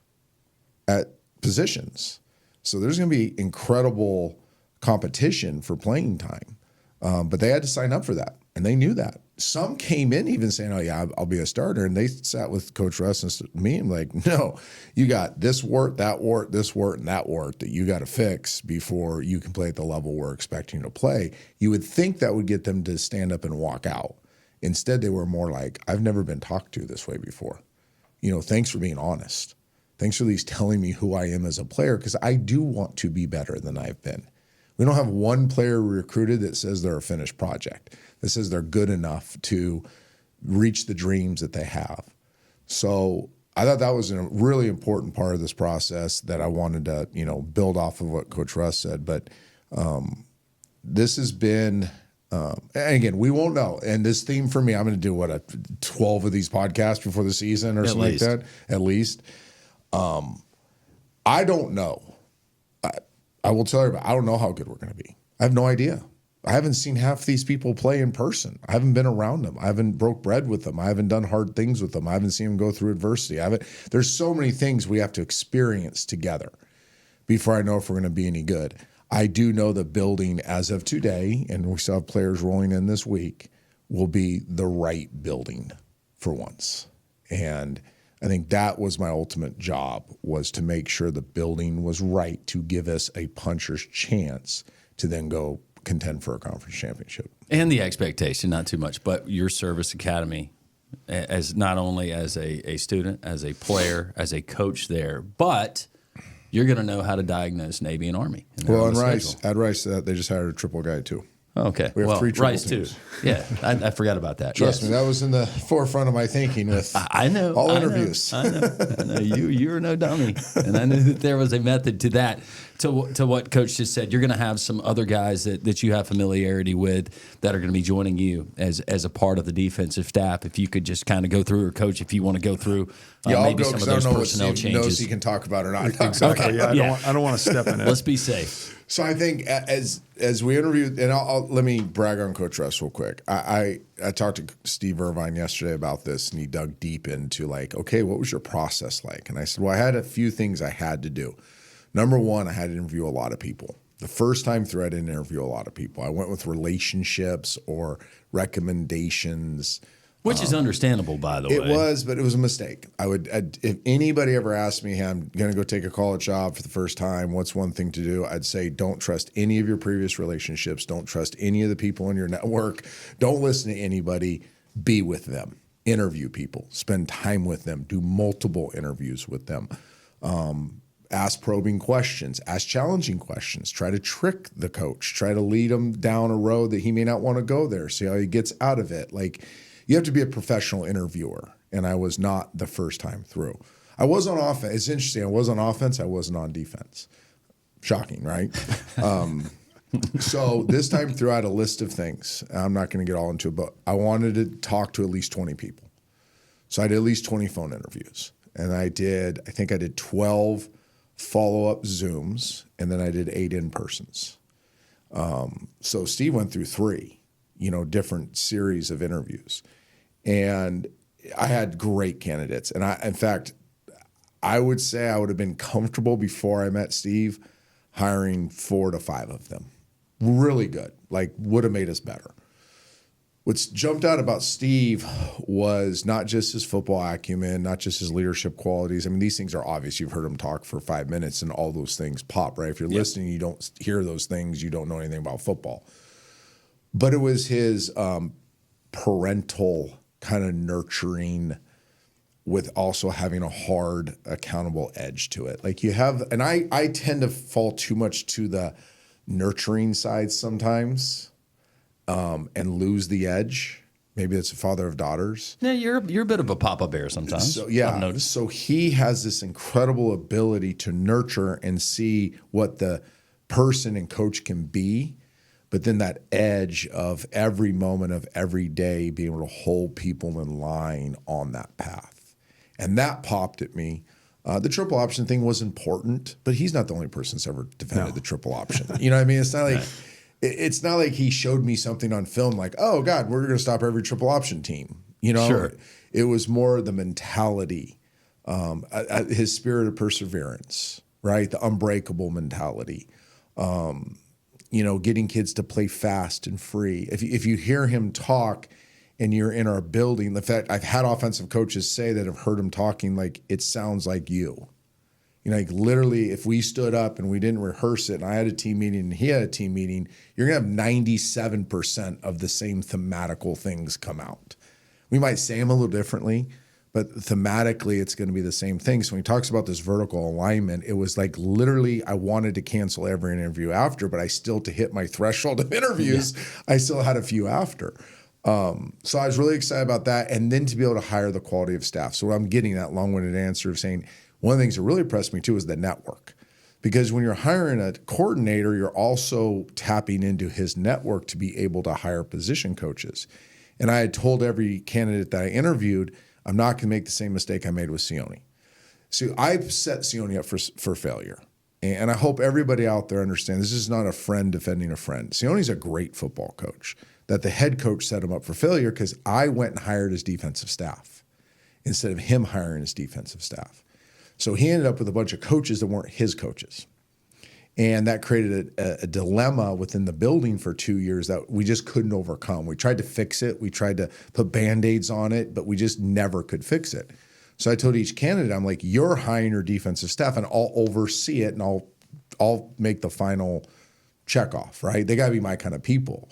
at positions. So there's going to be incredible competition for playing time. But they had to sign up for that. And they knew that. Some came in even saying, oh, yeah, I'll be a starter. And they sat with Coach Russ and me and like, no, you got this wart, that wart, this wart, and that wart that you got to fix before you can play at the level we're expecting you to play. You would think that would get them to stand up and walk out. Instead, they were more like, I've never been talked to this way before. Thanks for being honest. Thanks for at least telling me who I am as a player, because I do want to be better than I've been. We don't have one player recruited that says they're a finished project, that says they're good enough to reach the dreams that they have. So I thought that was a really important part of this process that I wanted to, build off of what Coach Russ said. But this has been, and again, we won't know. And this theme for me, I'm going to do 12 of these podcasts before the season or something like that, at least. I don't know. I will tell you, I don't know how good we're going to be. I have no idea. I haven't seen half these people play in person. I haven't been around them. I haven't broke bread with them. I haven't done hard things with them. I haven't seen them go through adversity. There's so many things we have to experience together before I know if we're going to be any good. I do know the building as of today, and we still have players rolling in this week, will be the right building for once. And I think that was my ultimate job, was to make sure the building was right to give us a puncher's chance to then go contend for a conference championship. And the expectation, not too much, but your service academy, as not only as a student, as a player, as a coach there, but you're going to know how to diagnose Navy and Army. Well, and Rice, add Rice to that, they just hired a triple guy too. Okay. We have 3 triple Rice teams. too. Yeah, I forgot about that. Trust me, that was in the forefront of my thinking with I know all interviews. I know. You're no dummy, and I knew that there was a method to that. To what Coach just said, you're going to have some other guys that you have familiarity with that are going to be joining you as a part of the defensive staff. If you could just kind of go through, or Coach, if you want to go through maybe some of those personnel changes. Knows he can talk about or not. Exactly. Yeah, I don't want to step in it. Let's be safe. So I think as we interviewed, and let me brag on Coach Russ real quick. I talked to Steve Irvine yesterday about this, and he dug deep into okay, what was your process like? And I said, well, I had a few things I had to do. Number one, I had to interview a lot of people. The first time through, I didn't interview a lot of people. I went with relationships or recommendations. Which is understandable, by the way. It was, but it was a mistake. If anybody ever asked me, hey, I'm going to go take a college job for the first time, what's one thing to do? I'd say don't trust any of your previous relationships. Don't trust any of the people in your network. Don't listen to anybody. Be with them. Interview people. Spend time with them. Do multiple interviews with them. Ask probing questions. Ask challenging questions. Try to trick the coach. Try to lead him down a road that he may not want to go there. See how he gets out of it. You have to be a professional interviewer, and I was not the first time through. I was on offense. It's interesting. I was on offense. I wasn't on defense. Shocking, right? So this time through, I had a list of things. I'm not going to get all into it, but I wanted to talk to at least 20 people. So I did at least 20 phone interviews, and I think I did 12 follow-up Zooms, and then I did 8 in-persons. So Steve went through 3, different series of interviews. And I had great candidates. And in fact, I would say I would have been comfortable before I met Steve hiring 4 to 5 of them. Really good, would have made us better. What's jumped out about Steve was not just his football acumen, not just his leadership qualities. I mean, these things are obvious. You've heard him talk for 5 minutes and all those things pop, right? If you're listening, you don't hear those things, you don't know anything about football. But it was his parental kind of nurturing with also having a hard, accountable edge to it. And I tend to fall too much to the nurturing side sometimes and lose the edge. Maybe it's a father of daughters. Yeah, you're a bit of a Papa Bear sometimes. So, yeah. I've noticed. So he has this incredible ability to nurture and see what the person and coach can be. But then that edge of every moment of every day being able to hold people in line on that path. And that popped at me. The triple option thing was important, but he's not the only person that's ever defended the triple option. You know what I mean? It's not like he showed me something on film oh, God, we're going to stop every triple option team. Sure. It was more the mentality, his spirit of perseverance, right? The unbreakable mentality. getting kids to play fast and free. If you hear him talk and you're in our building, the fact I've had offensive coaches say that have heard him talking like it sounds like you. Like literally, if we stood up and we didn't rehearse it and I had a team meeting and he had a team meeting, you're going to have 97% of the same thematical things come out. We might say them a little differently, but thematically it's going to be the same thing. So when he talks about this vertical alignment, it was like literally I wanted to cancel every interview after, but I still, to hit my threshold of interviews, I still had a few after. So I was really excited about that. And then to be able to hire the quality of staff. So what I'm getting that long-winded answer of saying, one of the things that really impressed me too is the network. Because when you're hiring a coordinator, you're also tapping into his network to be able to hire position coaches. And I had told every candidate that I interviewed, I'm not going to make the same mistake I made with Sione. So I've set Sione up for failure. And I hope everybody out there understands this is not a friend defending a friend. Sione's a great football coach. That the head coach set him up for failure because I went and hired his defensive staff instead of him hiring his defensive staff. So he ended up with a bunch of coaches that weren't his coaches. And that created a dilemma within the building for 2 years that we just couldn't overcome. We tried to fix it. We tried to put Band-Aids on it, but we just never could fix it. So I told each candidate, I'm like, you're hiring your defensive staff and I'll oversee it and I'll make the final checkoff, right? They got to be my kind of people.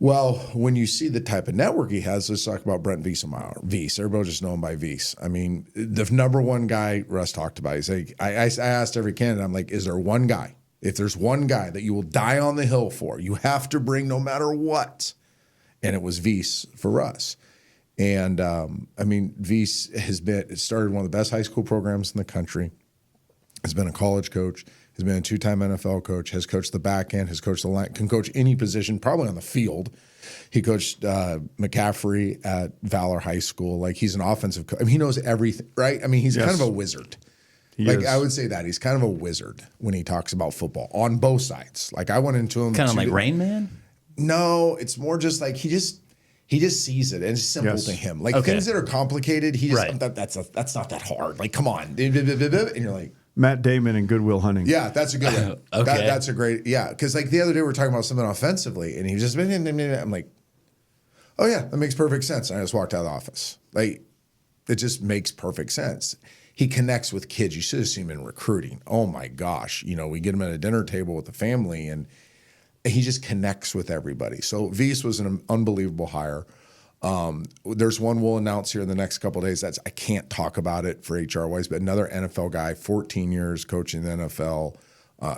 Well, when you see the type of network he has, let's talk about Brent Wiesemeyer. Wies, everybody just know him by Wies. I mean, the number one guy Russ talked about, he's like, I asked every candidate, I'm like, is there one guy? If there's one guy that you will die on the hill for, you have to bring no matter what. And it was Wies for Russ. And I mean, Wies started one of the best high school programs in the country, has been a college coach, has been a two-time NFL coach, has coached the back end, has coached the line, can coach any position, probably on the field. He coached McCaffrey at Valor High School. Like, he's an offensive coach. I mean, he knows everything, right? I mean, he's kind of a wizard. I would say that. He's kind of a wizard when he talks about football on both sides. Like, I went into him. Kind of like Rain Man? No, it's more just like he just sees it, and it's simple to him. Like, things that are complicated, he just, that's not that hard. Like, come on. And you're like, Matt Damon and Good Will Hunting. Yeah, that's a good one. Okay. That's a great, because like the other day we were talking about something offensively, and he was just, I'm like, oh yeah, that makes perfect sense. And I just walked out of the office. Like, it just makes perfect sense. He connects with kids. You should have seen him in recruiting. Oh my gosh. We get him at a dinner table with the family, and he just connects with everybody. So Wies was an unbelievable hire. There's one we'll announce here in the next couple of days. I can't talk about it for HR wise, but another NFL guy, 14 years coaching the NFL,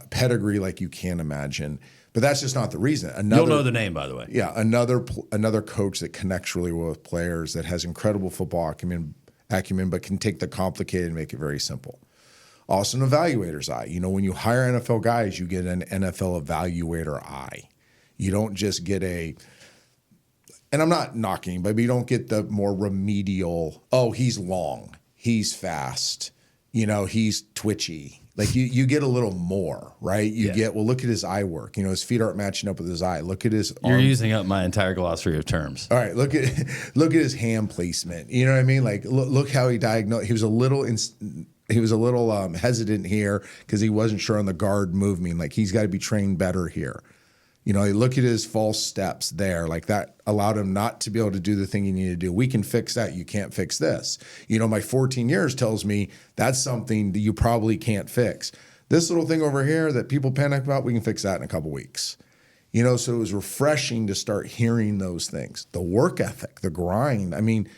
pedigree like you can't imagine. But that's just not the reason. You'll know the name, by the way. Yeah, another coach that connects really well with players, that has incredible football acumen, but can take the complicated and make it very simple. Also, an evaluator's eye. When you hire NFL guys, you get an NFL evaluator eye. You don't just get and I'm not knocking, but you don't get the more remedial, oh, he's long, he's fast, he's twitchy. Like, you get a little more, right? You get, well, look at his eye work. His feet aren't matching up with his eye. Look at his arm. You're using up my entire glossary of terms. All right, look at his hand placement. You know what I mean? Like, look how he diagnosed. He was a little hesitant here because he wasn't sure on the guard movement. Like, he's got to be trained better here. Look at his false steps there. Like, that allowed him not to be able to do the thing he needed to do. We can fix that. You can't fix this. My 14 years tells me that's something that you probably can't fix. This little thing over here that people panic about, we can fix that in a couple weeks. So it was refreshing to start hearing those things. The work ethic, the grind. I mean,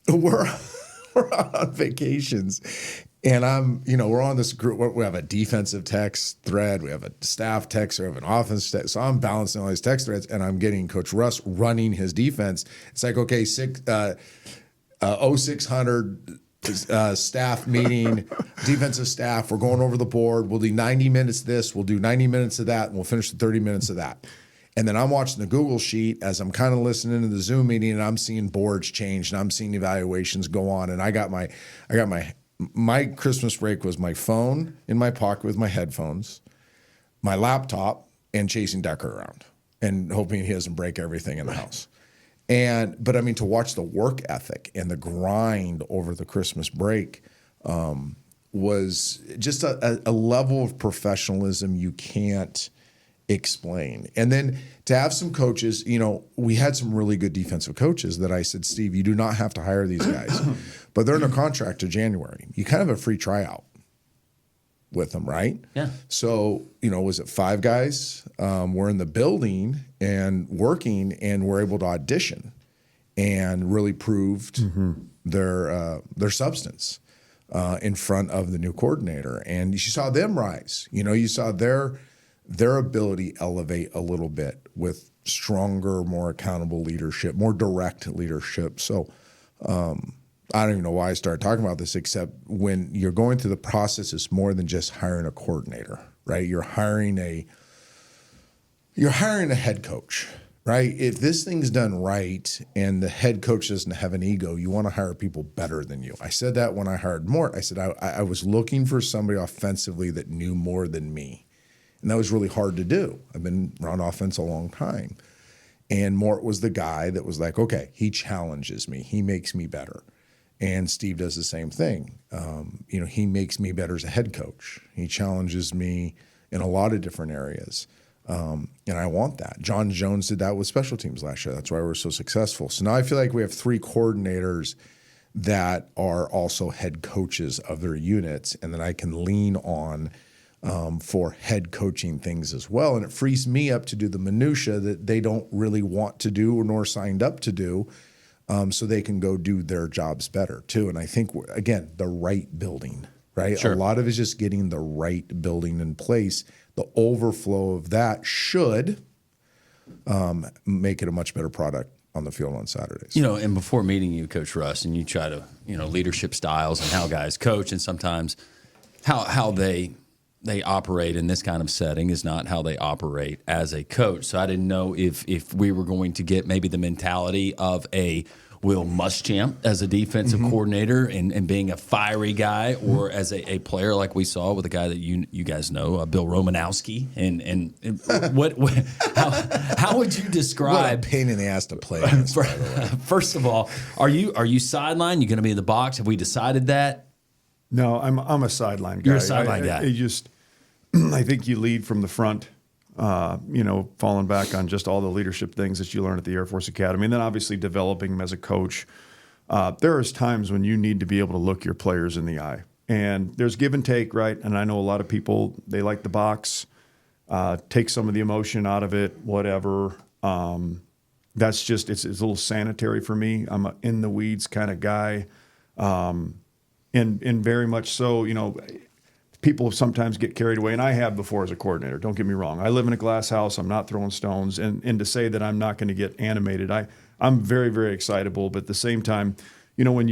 we're on vacations. And we're on this group. We have a defensive text thread. We have a staff text. We have an offense text. So I'm balancing all these text threads, and I'm getting Coach Russ running his defense. It's like, okay, 0600 staff meeting, defensive staff. We're going over the board. We'll do 90 minutes of this. We'll do 90 minutes of that, and we'll finish the 30 minutes of that. And then I'm watching the Google sheet as I'm kind of listening to the Zoom meeting, and I'm seeing boards change, and I'm seeing evaluations go on. And I got my Christmas break was my phone in my pocket with my headphones, my laptop, and chasing Decker around and hoping he doesn't break everything in the house. But I mean, to watch the work ethic and the grind over the Christmas break was just a level of professionalism you can't explain. And then to have some coaches, we had some really good defensive coaches that I said, Steve, you do not have to hire these guys, but they're in a contract to January. You kind of have a free tryout with them, right? Yeah. So, was it 5 guys? We're in the building and working, and we're able to audition and really proved their substance in front of the new coordinator. And you saw them rise. You saw their ability elevate a little bit with stronger, more accountable leadership, more direct leadership. So I don't even know why I started talking about this, except when you're going through the process, it's more than just hiring a coordinator, right? You're hiring a head coach, right? If this thing's done right and the head coach doesn't have an ego, you want to hire people better than you. I said that when I hired Mort. I said I was looking for somebody offensively that knew more than me. And that was really hard to do. I've been around offense a long time. And Mort was the guy that was like, okay, he challenges me. He makes me better. And Steve does the same thing. He makes me better as a head coach. He challenges me in a lot of different areas. And I want that. John Jones did that with special teams last year. That's why we're so successful. So now I feel like we have 3 coordinators that are also head coaches of their units, and then I can lean on for head coaching things as well. And it frees me up to do the minutia that they don't really want to do nor signed up to do, so they can go do their jobs better too. And I think, again, the right building, right? Sure. A lot of it is just getting the right building in place. The overflow of that should make it a much better product on the field on Saturdays. And before meeting you, Coach Russ, and you try to, leadership styles and how guys coach, and sometimes how they operate in this kind of setting is not how they operate as a coach. So I didn't know if we were going to get maybe the mentality of a Will Muschamp as a defensive coordinator and being a fiery guy, or as a player like we saw with a guy that you guys know, Bill Romanowski. And how would you describe? What a pain in the ass to play against, by the way. First of all, are you sideline? You going to be in the box? Have we decided that? No, I'm a sideline guy. You're a sideline guy. I think you lead from the front, falling back on just all the leadership things that you learn at the Air Force Academy. And then obviously developing them as a coach. There is times when you need to be able to look your players in the eye. And there's give and take, right? And I know a lot of people, they like the box, take some of the emotion out of it, whatever. That's just, it's a little sanitary for me. I'm an in the weeds kind of guy. And very much so, people sometimes get carried away, and I have before as a coordinator. Don't get me wrong. I live in a glass house. I'm not throwing stones. And to say that I'm not going to get animated, I'm very, very excitable. But at the same time, when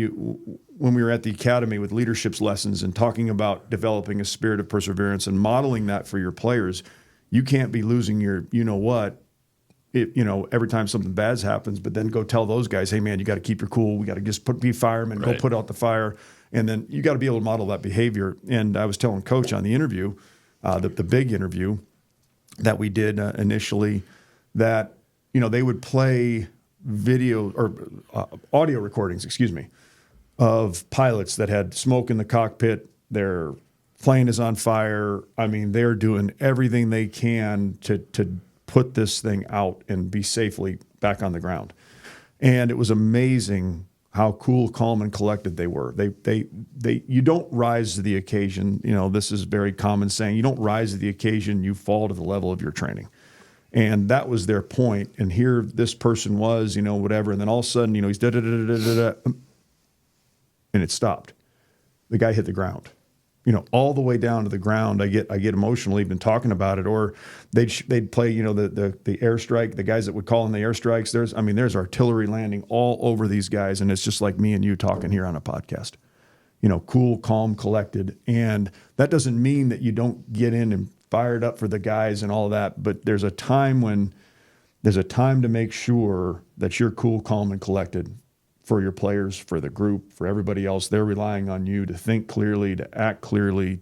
we were at the academy with leadership's lessons and talking about developing a spirit of perseverance and modeling that for your players, you can't be losing your every time something bad happens, but then go tell those guys, hey, man, you got to keep your cool. We got to just be firemen, Right. Go put out the fire. And then you got to be able to model that behavior. And I was telling Coach on the interview, the big interview that we did initially, that they would play video or audio recordings, of pilots that had smoke in the cockpit. Their plane is on fire. I mean, they're doing everything they can to put this thing out and be safely back on the ground. And it was amazing how cool, calm, and collected they were. You don't rise to the occasion. This is very common saying. You don't rise to the occasion. You fall to the level of your training. And that was their point. And here this person was, whatever. And then all of a sudden, he's da-da-da-da-da-da. And it stopped. The guy hit the ground. All the way down to the ground. I get emotional even talking about it. Or they'd play, the airstrike, the guys that would call in the airstrikes. There's artillery landing all over these guys, and it's just like me and you talking here on a podcast. Cool, calm, collected, and that doesn't mean that you don't get in and fired up for the guys and all that. But there's a time to make sure that you're cool, calm, and collected. For your players, for the group, for everybody else. They're relying on you to think clearly, to act clearly,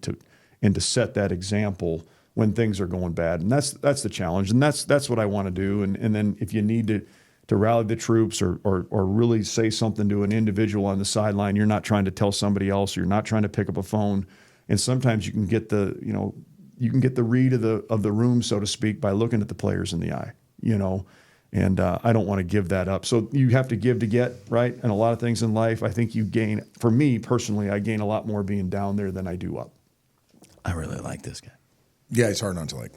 and to set that example when things are going bad. And that's the challenge. And that's what I want to do. And then if you need to rally the troops or really say something to an individual on the sideline, you're not trying to tell somebody else, you're not trying to pick up a phone. And sometimes you can get you can get the read of the room, so to speak, by looking at the players in the eye, and I don't want to give that up. So you have to give to get, right? And a lot of things in life, I think you gain, for me personally, I gain a lot more being down there than I do up. I really like this guy. Yeah, it's hard not to like.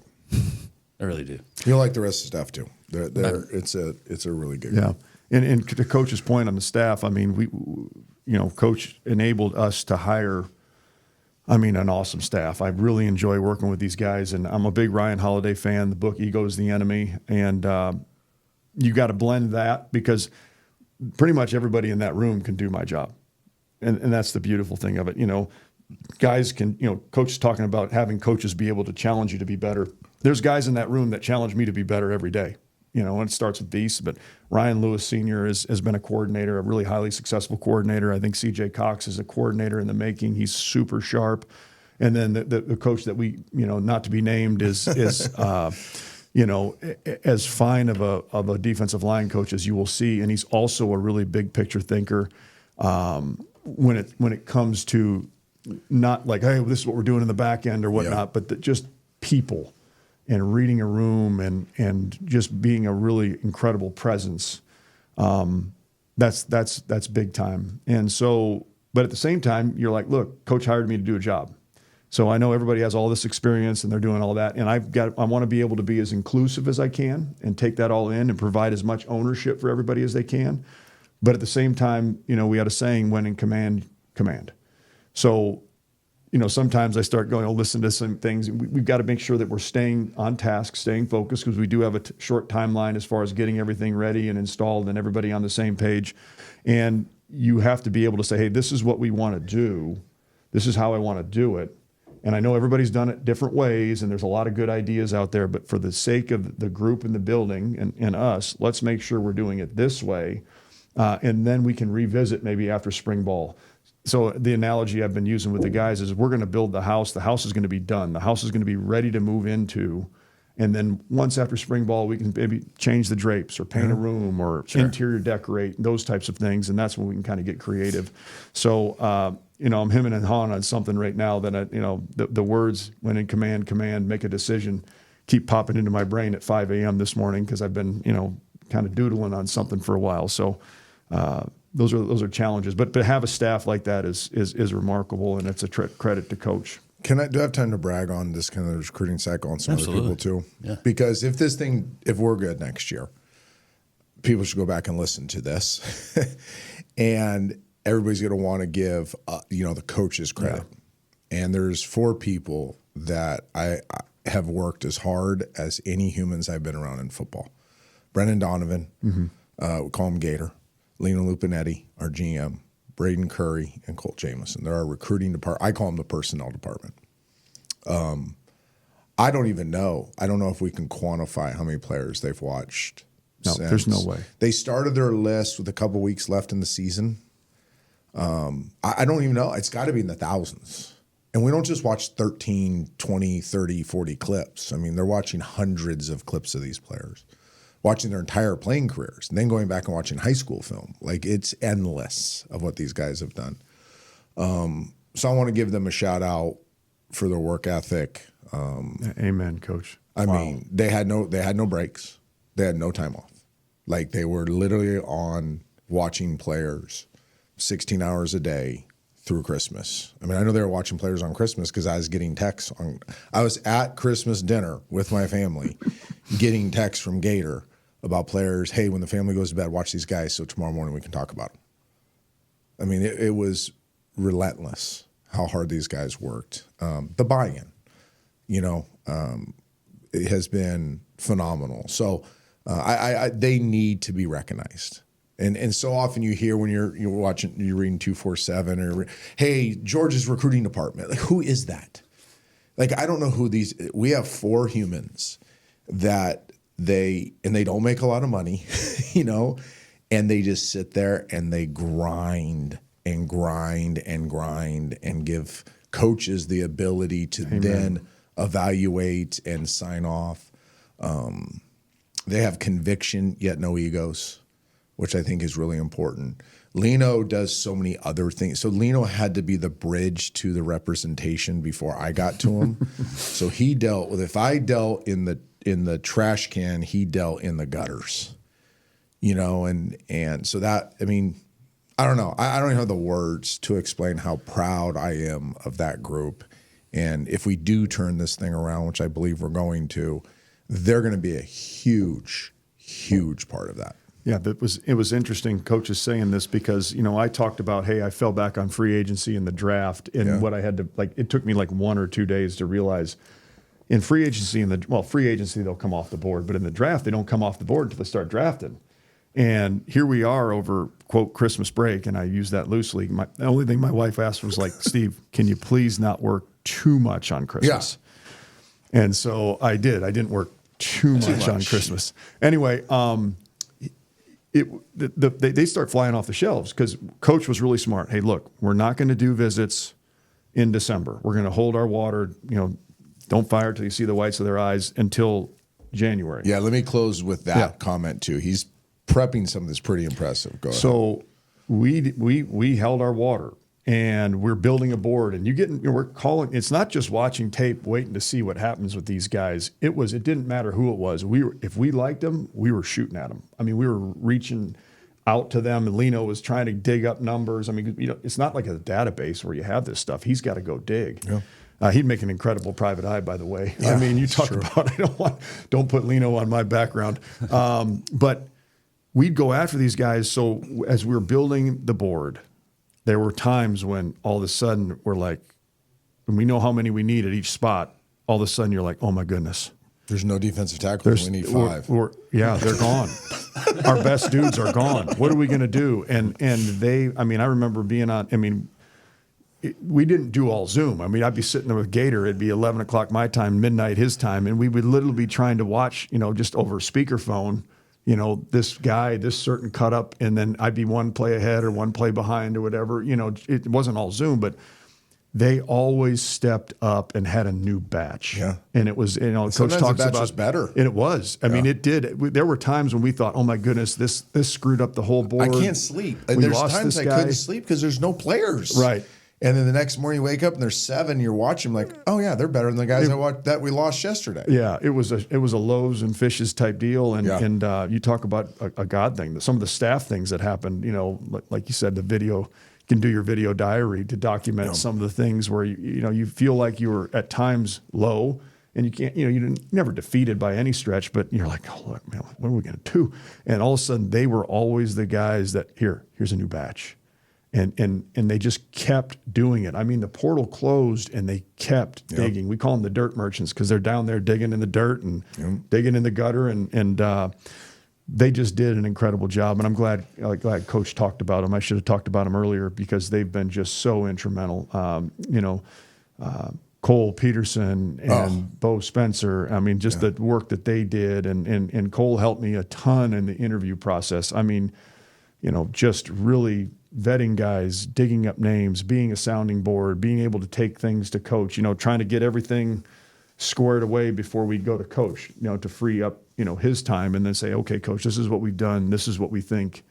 I really do. You'll like the rest of the staff too. It's a really good Yeah. And to Coach's point on the staff, I mean, Coach enabled us to hire, an awesome staff. I really enjoy working with these guys, and I'm a big Ryan Holiday fan. The book Ego is the Enemy, and you got to blend that because pretty much everybody in that room can do my job, and that's the beautiful thing of it. Guys can, Coach is talking about having coaches be able to challenge you to be better. There's guys in that room that challenge me to be better every day. And it starts with these, but Ryan Lewis Sr. has been a coordinator, a really highly successful coordinator. I think C.J. Cox is a coordinator in the making. He's super sharp. And then the coach that we, not to be named is as fine of a defensive line coach as you will see. And he's also a really big picture thinker when it comes to not like, hey, this is what we're doing in the back end or whatnot, but just people. And reading a room and just being a really incredible presence, that's big time. And so, but at the same time, you're like, look, Coach hired me to do a job. So I know everybody has all this experience and they're doing all that, and I want to be able to be as inclusive as I can and take that all in and provide as much ownership for everybody as they can. But at the same time, we had a saying: when in command, command. So. Sometimes I start going, listen to some things. We've got to make sure that we're staying on task, staying focused, because we do have a short timeline as far as getting everything ready and installed and everybody on the same page. And you have to be able to say, hey, this is what we want to do. This is how I want to do it. And I know everybody's done it different ways, and there's a lot of good ideas out there. But for the sake of the group in the building and us, let's make sure we're doing it this way. And then we can revisit maybe after spring ball. So the analogy I've been using with the guys is we're going to build the house. The house is going to be done. The house is going to be ready to move into. And then once after spring ball, we can maybe change the drapes or paint a room or interior decorate, those types of things. And that's when we can kind of get creative. So, I'm hemming and hawing on something right now that, the words when in command, make a decision, keep popping into my brain at 5 a.m. this morning because I've been, kind of doodling on something for a while. So, those are challenges, but to have a staff like that is remarkable, and it's a credit to Coach. Do I have time to brag on this kind of recruiting cycle and some Absolutely. other people too? Yeah. Because if we're good next year, people should go back and listen to this, and everybody's going to want to give the coaches credit. Yeah. And there's 4 people that I have worked as hard as any humans I've been around in football. Brendan Donovan, we call him Gator. Lena Lupinetti, our GM, Braden Curry, and Colt Jamison. They're our recruiting department. I call them the personnel department. I don't even know. I don't know if we can quantify how many players they've watched. No, since. there's no way. They started their list with a couple weeks left in the season. I don't even know. It's got to be in the thousands. And we don't just watch 13, 20, 30, 40 clips. They're watching hundreds of clips of these players, watching their entire playing careers, and then going back and watching high school film. It's endless of what these guys have done. So I want to give them a shout out for their work ethic. Amen, Coach. They had no breaks. They had no time off. They were literally on watching players 16 hours a day through Christmas. I know they were watching players on Christmas because I was getting texts I was at Christmas dinner with my family getting texts from Gator about players. Hey, when the family goes to bed, watch these guys so tomorrow morning we can talk about them. It was relentless how hard these guys worked. The buy-in, it has been phenomenal. So they need to be recognized. And so often you hear when you're reading 247 or, hey, Georgia's recruiting department. Who is that? I don't know who we have 4 humans that they don't make a lot of money, and they just sit there and they grind and grind and grind and give coaches the ability to then evaluate and sign off. They have conviction, yet no egos. which I think is really important. Lino does so many other things. So Lino had to be the bridge to the representation before I got to him. So he dealt with, if I dealt in the trash can, he dealt in the gutters, and so that, I mean, I don't know. I don't even have the words to explain how proud I am of that group. And if we do turn this thing around, which I believe we're going to, they're going to be a huge, huge part of that. Yeah, it was interesting, coaches saying this, because, I talked about, hey, I fell back on free agency in the draft, and what I had to, it took me like 1 or 2 days to realize in free agency, free agency, they'll come off the board, but in the draft, they don't come off the board until they start drafting. And here we are over, quote, Christmas break, and I use that loosely. The only thing my wife asked was like, Steve, can you please not work too much on Christmas? Yeah. And so I did. I didn't work too much on Christmas. Anyway, they start flying off the shelves because Coach was really smart. Hey, look, we're not going to do visits in December. We're going to hold our water, don't fire till you see the whites of their eyes until January. Yeah, let me close with that comment too. He's prepping something that's pretty impressive. Go ahead. So we held our water, and we're building a board, and we're calling. It's not just watching tape, waiting to see what happens with these guys. It didn't matter who it was. If we liked them, we were shooting at them. I mean, we were reaching out to them, and Lino was trying to dig up numbers. I mean, it's not like a database where you have this stuff. He's got to go dig. Yeah. He'd make an incredible private eye, by the way. Yeah, I mean, you talk about, don't put Lino on my background. But we'd go after these guys. So as we were building the board, there were times when all of a sudden we're like, when we know how many we need at each spot, all of a sudden you're like, oh my goodness. There's no defensive tackles. We need 5. They're gone. Our best dudes are gone. What are we going to do? And they, I remember being on, we didn't do all Zoom. I'd be sitting there with Gator. It'd be 11 o'clock my time, midnight his time. And we would literally be trying to watch, just over speakerphone, this guy, this certain cut up, and then I'd be one play ahead or one play behind or whatever. It wasn't all Zoom, but they always stepped up and had a new batch. Yeah. And it was, Coach talks the batch about was better. And it was. I mean, it did. There were times when we thought, oh my goodness, this screwed up the whole board. I can't sleep. There's times I couldn't sleep because there's no players. Right. And then the next morning you wake up and there's 7. You're watching like, oh yeah, they're better than the guys that we lost yesterday. Yeah, it was a loaves and fishes type deal, and you talk about a God thing. Some of the staff things that happened. Like you said, the video. You can do your video diary to document some of the things where you feel like you were at times low, and you can't. You're never defeated by any stretch, but you're like, oh look, man, what are we going to do? And all of a sudden, they were always the guys that here's a new batch. And they just kept doing it. I mean, the portal closed and they kept digging. We call them the dirt merchants because they're down there digging in the dirt and digging in the gutter. And they just did an incredible job. And I'm glad Coach talked about them. I should have talked about them earlier because they've been just so instrumental. Cole Peterson and Bo Spencer. I mean, just the work that they did. And Cole helped me a ton in the interview process. I mean, just really vetting guys, digging up names, being a sounding board, being able to take things to Coach, trying to get everything squared away before we go to Coach, to free up, his time and then say, okay, Coach, this is what we've done. This is what we think,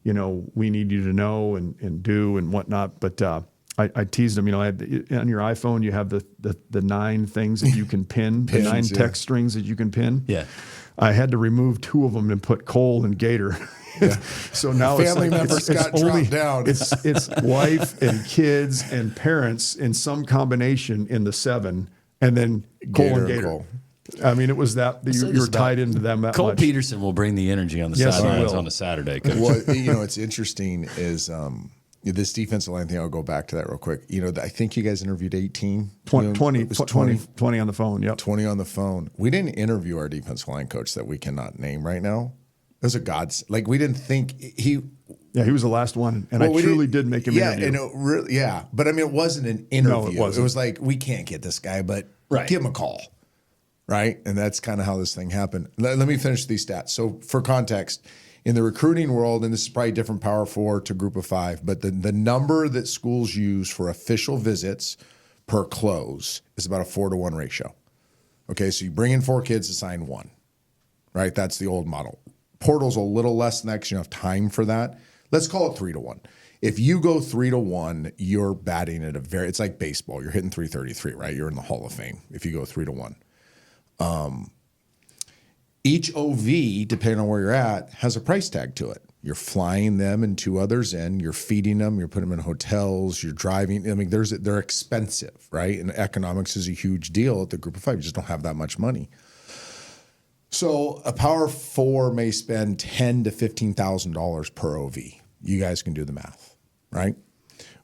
we need you to know and do and whatnot. But I teased him, on your iPhone, you have the 9 things that you can pin, the 9 text strings that you can pin. Yeah. I had to remove 2 of them and put Cole and Gator. Yeah. So now family members got dropped down. It's wife and kids and parents in some combination in the 7, and then Cole and Gator. Cole. I mean, it was that you're tied into them that Cole much. Peterson will bring the energy on the sidelines on a Saturday. Well, it's interesting is this defensive line thing. I'll go back to that real quick. I think you guys interviewed 18. 20 on the phone. Yep. 20 on the phone. We didn't interview our defensive line coach that we cannot name right now. It was a godsend. Like, we didn't think he... Yeah, he was the last one, and I truly did make him interview. But I mean, it wasn't an interview. No, it wasn't. It was like, we can't get this guy, but give him a call, right? And that's kind of how this thing happened. Let me finish these stats. So for context, in the recruiting world, and this is probably different Power 4 to Group of 5, but the number that schools use for official visits per close is about a 4-to-1 ratio. Okay, so you bring in 4 kids to sign 1, right? That's the old model. portal's a little less than that because you don't have time for that. Let's call it 3-1. If you go 3-1, you're batting at it's like baseball. You're hitting 333, right? You're in the Hall of Fame if you go 3-1. Each OV, depending on where you're at, has a price tag to it. You're flying them and 2 others in. You're feeding them. You're putting them in hotels. You're driving. I mean, they're expensive, right? And economics is a huge deal at the group of 5. You just don't have that much money. So a Power 4 may spend $10,000 to $15,000 per OV. You guys can do the math, right?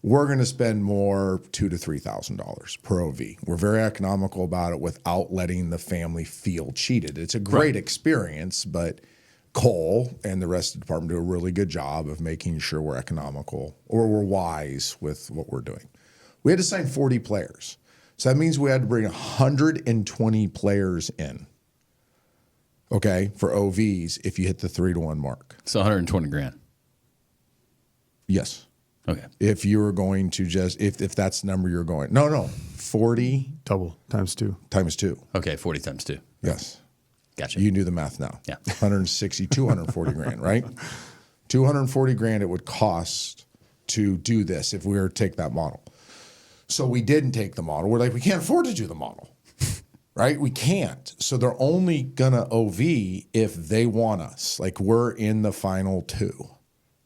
We're going to spend more, $2,000 to $3,000 per OV. We're very economical about it without letting the family feel cheated. It's a great experience, but Cole and the rest of the department do a really good job of making sure we're economical or we're wise with what we're doing. We had to sign 40 players. So that means we had to bring 120 players in, okay, for OVs if you hit the 3-1 mark. So 120 grand. Yes. Okay. If you were going to just, if that's the number you're going, no, 40 Double times 2. times 2. Okay, 40 times 2. Yes. Gotcha. You can do the math now. Yeah. 160, 240 grand, right? 240 grand it would cost to do this if we were to take that model. So we didn't take the model. We're like, we can't afford to do the model, right? We can't. So they're only going to OV if they want us. Like we're in the final 2,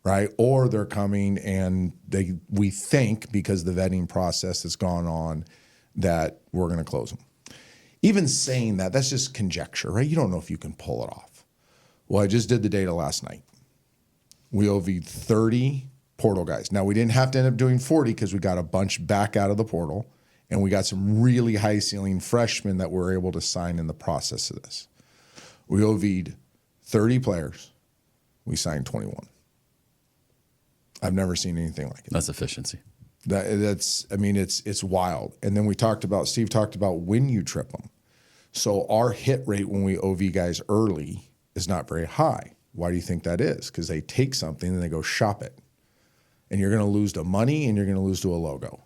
right? Or they're coming and we think because the vetting process has gone on that we're going to close them. Even saying that, that's just conjecture, right? You don't know if you can pull it off. Well, I just did the data last night. We OV'd 30 portal guys. Now, we didn't have to end up doing 40 because we got a bunch back out of the portal, and we got some really high-ceiling freshmen that we're able to sign in the process of this. We OV'd 30 players. We signed 21. I've never seen anything like it. That's efficiency. It's wild. And then Steve talked about when you trip them. So our hit rate when we OV guys early is not very high. Why do you think that is? Because they take something and they go shop it. And you're going to lose to money and you're going to lose to a logo.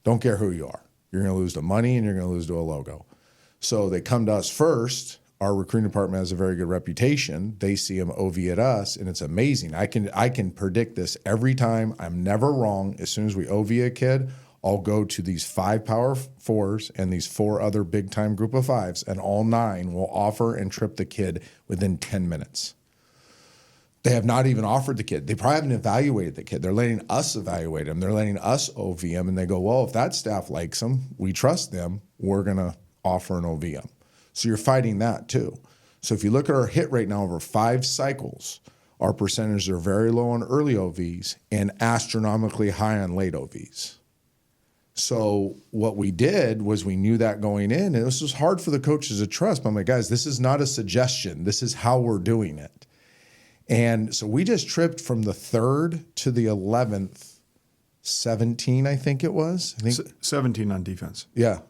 Don't care who you are. You're going to lose to money and you're going to lose to a logo. So they come to us first. Our recruiting department has a very good reputation. They see them OV at us, and it's amazing. I can predict this every time. I'm never wrong. As soon as we OV a kid, I'll go to these 5 Power 4s and these 4 other big-time group of 5s, and all 9 will offer and trip the kid within 10 minutes. They have not even offered the kid. They probably haven't evaluated the kid. They're letting us evaluate him. They're letting us OV him, and they go, well, if that staff likes him, we trust them, we're going to offer an OV him. So you're fighting that too. So if you look at our hit rate now over 5 cycles, our percentages are very low on early OVs and astronomically high on late OVs. So what we did was we knew that going in, and this was hard for the coaches to trust. But I'm like, guys, this is not a suggestion. This is how we're doing it. And so we just tripped from the 3rd to the 11th, 17, I think it was. 17 on defense. Yeah,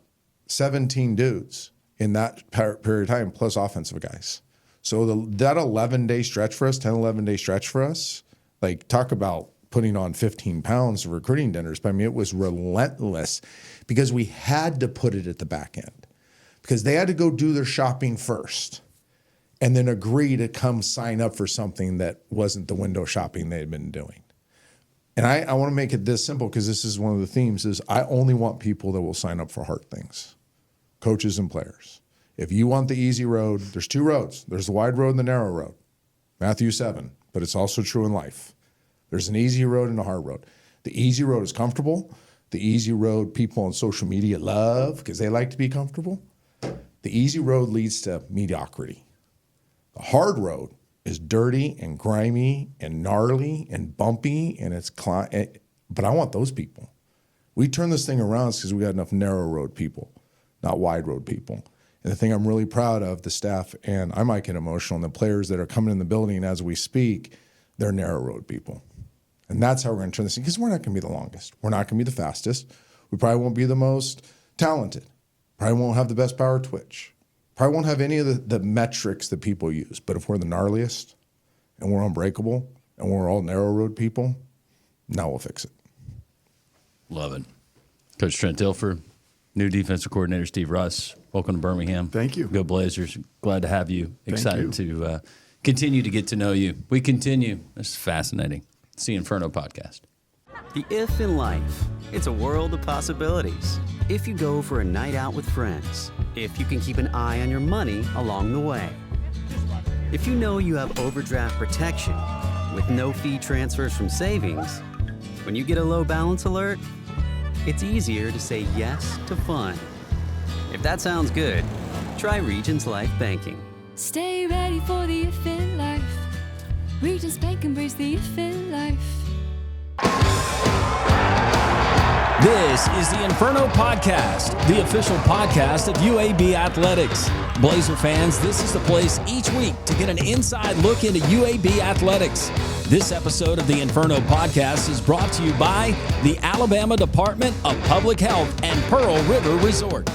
17 dudes in that period of time, plus offensive guys. So that 11-day stretch for us, 10, 11-day stretch for us, like talk about putting on 15 pounds of recruiting dinners. But I mean, it was relentless because we had to put it at the back end because they had to go do their shopping first and then agree to come sign up for something that wasn't the window shopping they had been doing. And I want to make it this simple because this is one of the themes is I only want people that will sign up for hard things. Coaches and players. If you want the easy road, there's 2 roads. There's the wide road and the narrow road. Matthew 7, but it's also true in life. There's an easy road and a hard road. The easy road is comfortable. The easy road people on social media love because they like to be comfortable. The easy road leads to mediocrity. The hard road is dirty and grimy and gnarly and bumpy and but I want those people. We turn this thing around because we got enough narrow road people, not wide road people. And the thing I'm really proud of, the staff, and I might get emotional, and the players that are coming in the building as we speak, they're narrow road people. And that's how we're going to turn this thing, because we're not going to be the longest. We're not going to be the fastest. We probably won't be the most talented. Probably won't have the best power twitch. Probably won't have any of the metrics that people use. But if we're the gnarliest, and we're unbreakable, and we're all narrow road people, now we'll fix it. Love it. Coach Trent Dilfer, new defensive coordinator Steve Russ. Welcome to Birmingham. Thank you. Go Blazers. Glad to have you. Excited to continue to get to know you. We continue. This is fascinating. It's the Inferno podcast. The if in life. It's a world of possibilities. If you go for a night out with friends. If you can keep an eye on your money along the way. If you know you have overdraft protection with no fee transfers from savings. When you get a low balance alert, it's easier to say yes to fun. If that sounds good, try Regions Life Banking. Stay ready for the if in life. Regions Bank embrace the if in life. This is the Inferno Podcast, the official podcast of UAB Athletics. Blazer fans, this is the place each week to get an inside look into UAB Athletics. This episode of the Inferno Podcast is brought to you by the Alabama Department of Public Health and Pearl River Resort.